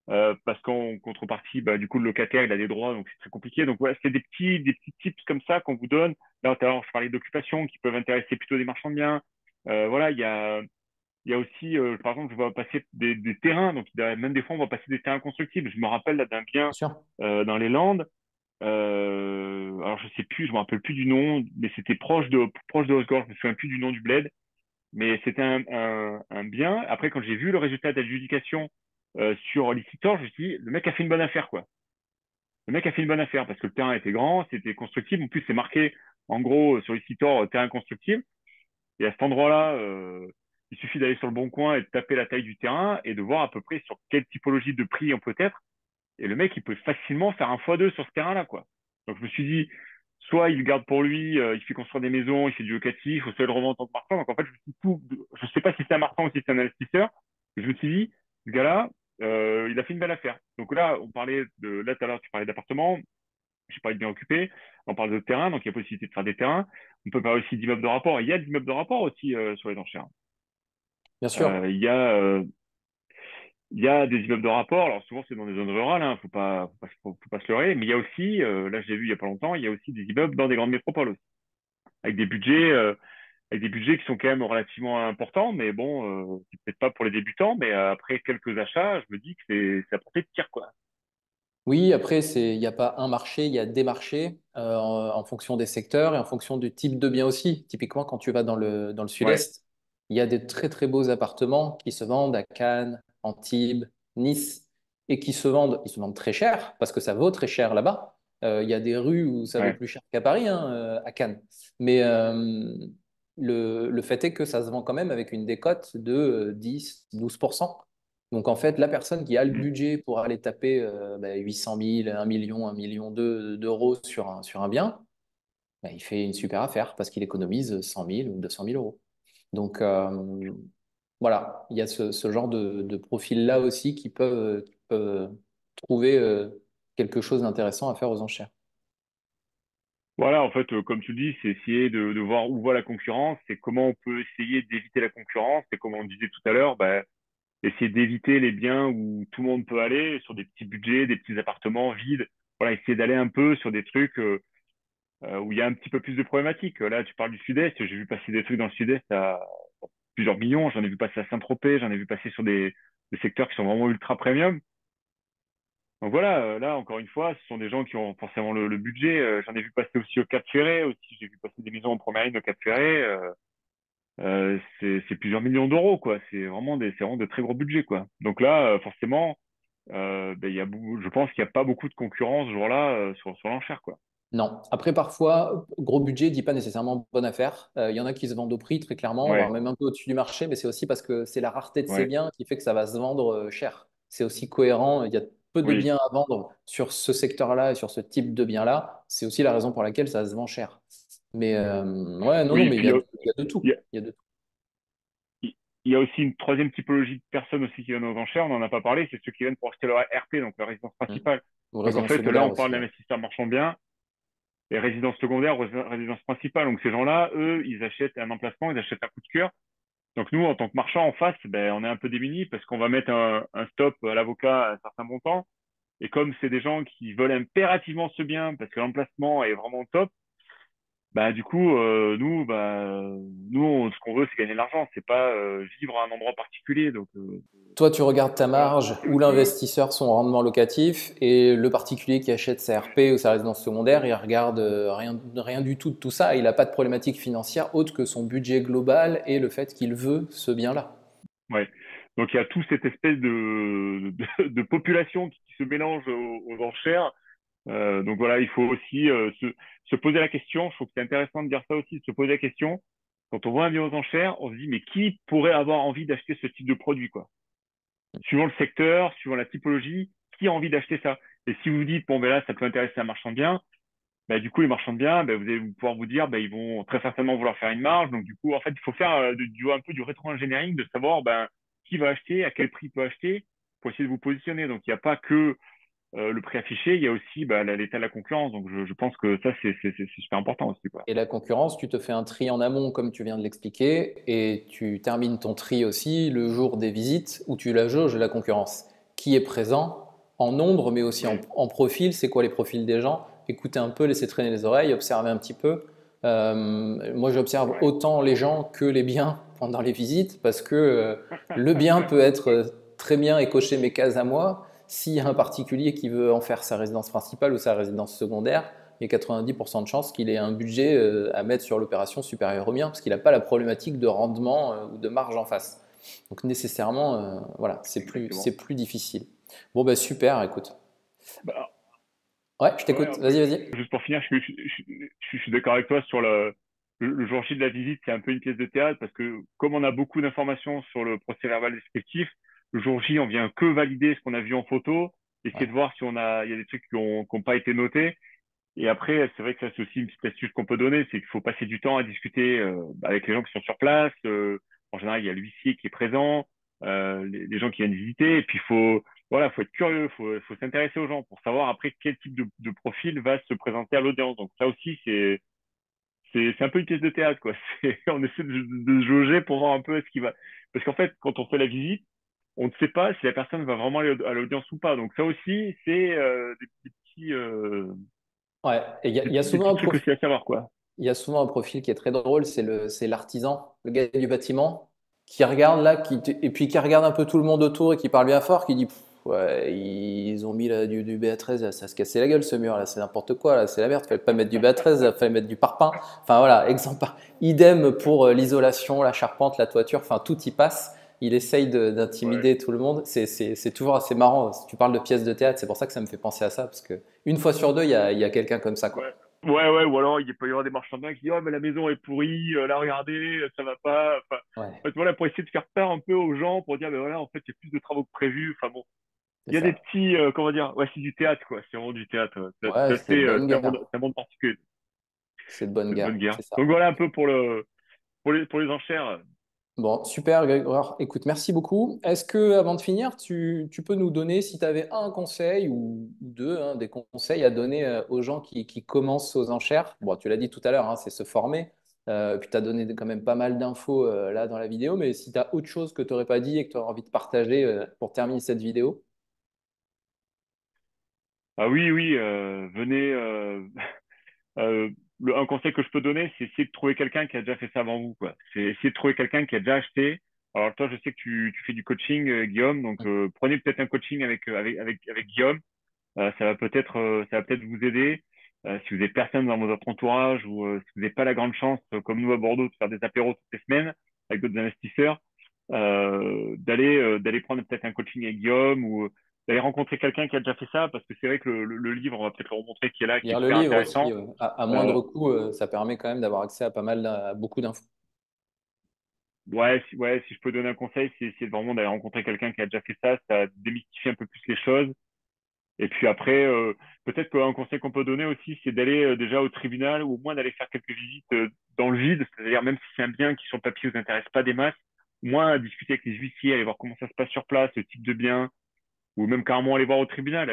parce qu'en contrepartie, bah, du coup, le locataire, il a des droits, donc c'est très compliqué. Donc, voilà, c'est des petits tips comme ça qu'on vous donne. Là, tout à l'heure, je parlais d'occupation qui peuvent intéresser plutôt des marchands de biens. Voilà, il y a aussi, par exemple, je vais passer des terrains. Donc, même des fois, on va passer des terrains constructibles. Je me rappelle là d'un bien Bien sûr. dans les Landes. Alors, je sais plus, je me rappelle plus du nom, mais c'était proche de Osgore. Je me souviens plus du nom du bled. Mais c'était un bien. Après, quand j'ai vu le résultat d'adjudication sur Licitor, je me suis dit, le mec a fait une bonne affaire, quoi. Le mec a fait une bonne affaire parce que le terrain était grand, c'était constructible. En plus, c'est marqué, en gros, sur Licitor, terrain constructible. Et à cet endroit-là, il suffit d'aller sur le bon coin et de taper la taille du terrain et de voir à peu près sur quelle typologie de prix on peut être. Et le mec, il peut facilement faire un x2 sur ce terrain-là, quoi. Donc, je me suis dit, soit il le garde pour lui, il fait construire des maisons, il fait du locatif, ou soit il le revend en tant que marchand. Donc, en fait, je sais pas si c'est un marchand ou si c'est un investisseur. Et je me suis dit, ce gars-là, il a fait une belle affaire. Donc là, là, tout à l'heure, tu parlais d'appartements, j'ai parlé de bien occupé, on parle de terrain, donc il y a possibilité de faire des terrains. On peut parler aussi d'immeubles de rapport. Il y a d'immeubles de rapport aussi sur les enchères. Bien sûr. Il y a Il y a des immeubles de rapport, alors souvent c'est dans des zones rurales, hein, faut pas se leurrer, mais il y a aussi, là je l'ai vu il y a pas longtemps, il y a aussi des immeubles dans des grandes métropoles aussi, avec des budgets, euh, avec des budgets qui sont quand même relativement importants, mais bon, c'est peut-être pas pour les débutants, mais après quelques achats, je me dis que c'est à portée de tir, quoi. Oui, après, il n'y a pas un marché, il y a des marchés en fonction des secteurs et en fonction du type de bien aussi. Typiquement, quand tu vas dans le Ouais, sud-est, il y a des très très beaux appartements qui se vendent à Cannes, Antibes, Nice et ils se vendent très cher parce que ça vaut très cher là-bas. Il y a des rues où ça vaut ouais. plus cher qu'à Paris, hein, à Cannes. Mais le fait est que ça se vend quand même avec une décote de 10-12%. Donc en fait, la personne qui a le Mm. budget pour aller taper 800 000, 1 million d'euros sur un bien, bah, il fait une super affaire parce qu'il économise 100 000 ou 200 000 euros. Donc voilà, il y a ce genre de profil-là aussi qui peuvent trouver quelque chose d'intéressant à faire aux enchères. Voilà, en fait, comme tu dis, c'est essayer de voir où va la concurrence, c'est comment on peut essayer d'éviter la concurrence, et comme on disait tout à l'heure, bah, essayer d'éviter les biens où tout le monde peut aller, sur des petits budgets, des petits appartements vides. Voilà, essayer d'aller un peu sur des trucs où il y a un petit peu plus de problématiques. Là, tu parles du Sud-Est, j'ai vu passer des trucs dans le Sud-Est à plusieurs millions, j'en ai vu passer à Saint-Tropez, j'en ai vu passer sur des secteurs qui sont vraiment ultra premium. Donc voilà, là, encore une fois, ce sont des gens qui ont forcément le budget. J'en ai vu passer aussi au Cap Ferret, aussi, j'ai vu passer des maisons en première ligne au Cap Ferret. C'est plusieurs millions d'euros, quoi. C'est vraiment de très gros budgets, quoi. Donc là, forcément, ben, je pense qu'il n'y a pas beaucoup de concurrence ce jour-là sur l'enchère, quoi. Non. Après, parfois, gros budget ne dit pas nécessairement bonne affaire. Il y en a qui se vendent au prix, très clairement, voire Ouais, même un peu au-dessus du marché, mais c'est aussi parce que c'est la rareté de ces ouais, biens qui fait que ça va se vendre cher. C'est aussi cohérent. Il y a peu de oui. biens à vendre sur ce secteur-là et sur ce type de bien-là. C'est aussi la raison pour laquelle ça se vend cher. Mais ouais, non, non, Oui, mais puis il y a de tout. il y a, Il y a de tout. il y a aussi une troisième typologie de personnes aussi qui viennent aux enchères, on n'en a pas parlé, c'est ceux qui viennent pour acheter leur RP, donc leur résidence Hmm. principale. Ou Donc en résidence fait, là, secondaire on parle aussi. d'investisseurs marchands de biens et résidence secondaire ou résidence principale. Donc ces gens-là, eux, ils achètent un emplacement, ils achètent un coup de cœur. Donc nous, en tant que marchand en face, ben, on est un peu démunis parce qu'on va mettre un stop à l'avocat à un certain montant. Et comme c'est des gens qui veulent impérativement ce bien parce que l'emplacement est vraiment top, bah du coup, ce qu'on veut, c'est gagner de l'argent, c'est pas vivre à un endroit particulier. Toi, tu regardes ta Voilà. marge ou l'investisseur son rendement locatif et le particulier qui achète sa RP ou sa résidence secondaire, il regarde rien du tout de tout ça. Il n'a pas de problématique financière autre que son budget global et le fait qu'il veut ce bien-là. Ouais. Donc il y a toute cette espèce de population qui se mélange aux enchères. Donc voilà, il faut aussi se poser la question. Je trouve que c'est intéressant de dire ça aussi, de se poser la question. Quand on voit un bien aux enchères, on se dit mais qui pourrait avoir envie d'acheter ce type de produit, quoi? Suivant le secteur, suivant la typologie, qui a envie d'acheter ça? Et si vous vous dites bon ben là ça peut intéresser un marchand de biens, bah, du coup les marchands de biens, bah, vous allez pouvoir vous dire bah, ils vont très certainement vouloir faire une marge. Donc du coup en fait il faut faire un peu du rétro-engineering, de savoir ben qui va acheter, à quel prix il peut acheter, pour essayer de vous positionner. Donc il n'y a pas que le prix affiché, il y a aussi bah, l'état de la concurrence. Donc je pense que ça c'est super important aussi, quoi. Et la concurrence, tu te fais un tri en amont comme tu viens de l'expliquer et tu termines ton tri aussi le jour des visites où tu la jauges la concurrence. Qui est présent en nombre mais aussi Ouais, en profil, c'est quoi les profils des gens? Écouter un peu, laisser traîner les oreilles, observer un petit peu. Moi, j'observe ouais, autant les gens que les biens pendant les visites parce que le bien peut être très bien et cocher mes cases à moi. S'il y a un particulier qui veut en faire sa résidence principale ou sa résidence secondaire, il y a 90% de chances qu'il ait un budget à mettre sur l'opération supérieur au mien parce qu'il n'a pas la problématique de rendement ou de marge en face. Donc nécessairement, voilà, exactement. c'est plus difficile. Bon, bah super, écoute. Bah, Ouais, je ouais, t'écoute, vas-y, vas-y. juste pour finir, je suis d'accord avec toi sur le jour J de la visite, c'est un peu une pièce de théâtre parce que comme on a beaucoup d'informations sur le procès-verbal descriptif, le jour J, on vient que valider ce qu'on a vu en photo, essayer Ouais. de voir si il y a des trucs qui ont pas été notés. Et après, c'est vrai que ça, c'est aussi une petite astuce qu'on peut donner, c'est qu'il faut passer du temps à discuter avec les gens qui sont sur place. En général, il y a l'huissier qui est présent, les gens qui viennent visiter. Et puis, voilà, faut être curieux, faut s'intéresser aux gens pour savoir après quel type de profil va se présenter à l'audience. Donc ça aussi, c'est un peu une pièce de théâtre, quoi. On essaie de jauger pour voir un peu ce qui va. Parce qu'en fait, quand on fait la visite, on ne sait pas si la personne va vraiment aller à l'audience ou pas. Donc ça aussi, c'est Ouais, et des, il y a des souvent petits un trucs profil. aussi à savoir, quoi. Il y a souvent un profil qui est très drôle, c'est l'artisan, le gars du bâtiment, qui regarde là, et puis qui regarde un peu tout le monde autour et qui parle bien fort, qui dit pff, ouais, ils ont mis là, du BA13, là, ça se cassait la gueule ce mur là, c'est n'importe quoi là, c'est la merde, fallait pas mettre du BA13, là, fallait mettre du parpaing. Enfin voilà, exemple, idem pour l'isolation, la charpente, la toiture, enfin tout y passe. Il essaye Ouais. d'intimider tout le monde. C'est toujours assez marrant. Tu parles de pièces de théâtre, c'est pour ça que ça me fait penser à ça, parce que une fois sur deux, il y a quelqu'un comme ça, quoi. Ouais. Ouais, ou alors il peut y avoir des marchands de biens qui disent, oh, mais la maison est pourrie, là, regardez, ça va pas. Enfin, en Ouais, fait, voilà, pour essayer de faire peur un peu aux gens, pour dire, mais voilà, en fait, il y a plus de travaux que prévu. Enfin bon, c'est il y a des ça. petits, comment dire, ouais, c'est du théâtre, quoi. C'est vraiment du théâtre. Ouais, c'est de bonne guerre. c'est un monde particulier, C'est de bonne c'est une bonne guerre, guerre. c'est ça. Donc voilà un peu pour les enchères. Bon, super, Grégoire. Écoute, merci beaucoup. Est-ce que, avant de finir, tu peux nous donner, si tu avais un conseil ou deux, hein, des conseils à donner aux gens qui commencent aux enchères? Bon, tu l'as dit tout à l'heure, hein, c'est se former. Puis tu as donné quand même pas mal d'infos là dans la vidéo, mais si tu as autre chose que tu n'aurais pas dit et que tu aurais envie de partager pour terminer cette vidéo. Ah oui, oui, venez. Euh, un conseil que je peux donner, c'est essayer de trouver quelqu'un qui a déjà fait ça avant vous, quoi. C'est essayer de trouver quelqu'un qui a déjà acheté. Alors toi, je sais que tu fais du coaching, Guillaume, donc prenez peut-être un coaching avec Guillaume. Ça va peut-être vous aider. Si vous n'avez personne dans votre entourage ou si vous n'avez pas la grande chance, comme nous à Bordeaux, de faire des apéros toutes les semaines avec d'autres investisseurs, d'aller prendre peut-être un coaching avec Guillaume ou d'aller rencontrer quelqu'un qui a déjà fait ça, parce que c'est vrai que le livre, on va peut-être le remontrer, qui est là, qui est Lire le super livre aussi, intéressant. à Euh, moindre coût, ça permet quand même d'avoir accès à à beaucoup d'infos. ouais, si je peux donner un conseil, c'est essayer vraiment d'aller rencontrer quelqu'un qui a déjà fait ça, ça démystifie un peu plus les choses. Et puis après, peut-être qu'un conseil qu'on peut donner aussi, c'est d'aller déjà au tribunal ou au moins d'aller faire quelques visites dans le vide, c'est-à-dire même si c'est un bien qui sur le papier vous intéresse pas des masses, au moins discuter avec les huissiers, aller voir comment ça se passe sur place, le type de bien, ou même carrément aller voir au tribunal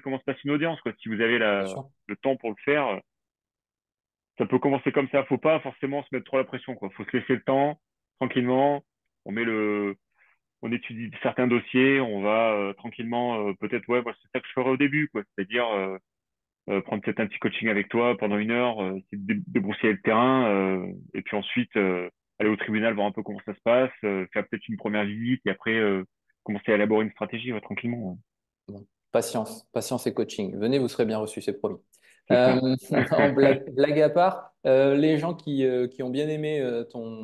comment se passe une audience, quoi. Si vous avez Bien sûr. le temps pour le faire, ça peut commencer comme ça. Faut pas forcément se mettre trop la pression, quoi. Faut se laisser le temps, tranquillement. On met on étudie certains dossiers, on va tranquillement, peut-être, ouais, moi, c'est ça que je ferai au début, quoi. C'est-à-dire prendre peut-être un petit coaching avec toi pendant une heure, essayer de débroussailler le terrain, et puis ensuite aller au tribunal voir un peu comment ça se passe, faire peut-être une première visite et après commencer à élaborer une stratégie, ouais, tranquillement. Ouais. Bon, patience, patience et coaching. Venez, vous serez bien reçus, c'est promis. C'est ça. Non, blague à part, les gens qui ont bien aimé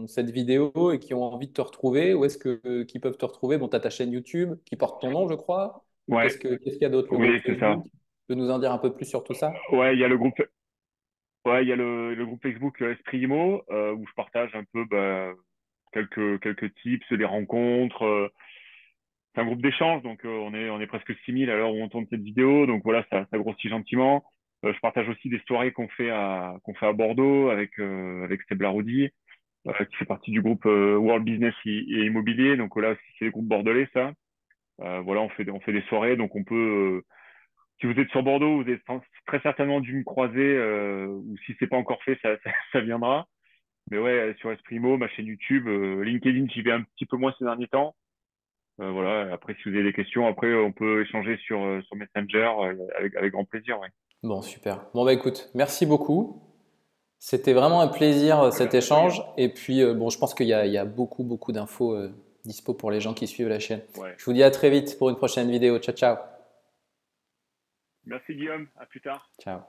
cette vidéo et qui ont envie de te retrouver, où est-ce qu'ils peuvent te retrouver? Bon, tu as ta chaîne YouTube qui porte ton nom, je crois. Ou Ouais, qu'est-ce qu'il y a d'autre? Le oui, groupe c'est ça. Facebook? Tu peux nous en dire un peu plus sur tout ça? Ouais, il y a le groupe, ouais, il y a le groupe Facebook Esprit Imo, où je partage un peu bah, quelques tips, des rencontres. C'est un groupe d'échange, donc on est presque 6000 à l'heure où on tourne cette vidéo, donc voilà, ça grossit gentiment. Je partage aussi des soirées qu'on fait à Bordeaux avec Seb Laroudi, qui fait partie du groupe World Business et Immobilier, donc là aussi c'est les groupes bordelais, ça. Voilà, on fait des soirées, donc on peut, si vous êtes sur Bordeaux, vous êtes très certainement dû me croiser, ou si c'est pas encore fait, ça viendra. Mais ouais, sur Esprimo, ma chaîne YouTube, LinkedIn, j'y vais un petit peu moins ces derniers temps. Voilà, après, si vous avez des questions, après, on peut échanger sur Messenger avec grand plaisir. Ouais. Bon, super. Bon, bah écoute, merci beaucoup. C'était vraiment un plaisir cet Merci à toi, Guillaume. échange. Et puis, bon, je pense il y a beaucoup, beaucoup d'infos dispo pour les gens qui suivent la chaîne. Ouais. Je vous dis à très vite pour une prochaine vidéo. Ciao, ciao. Merci, Guillaume. À plus tard. Ciao.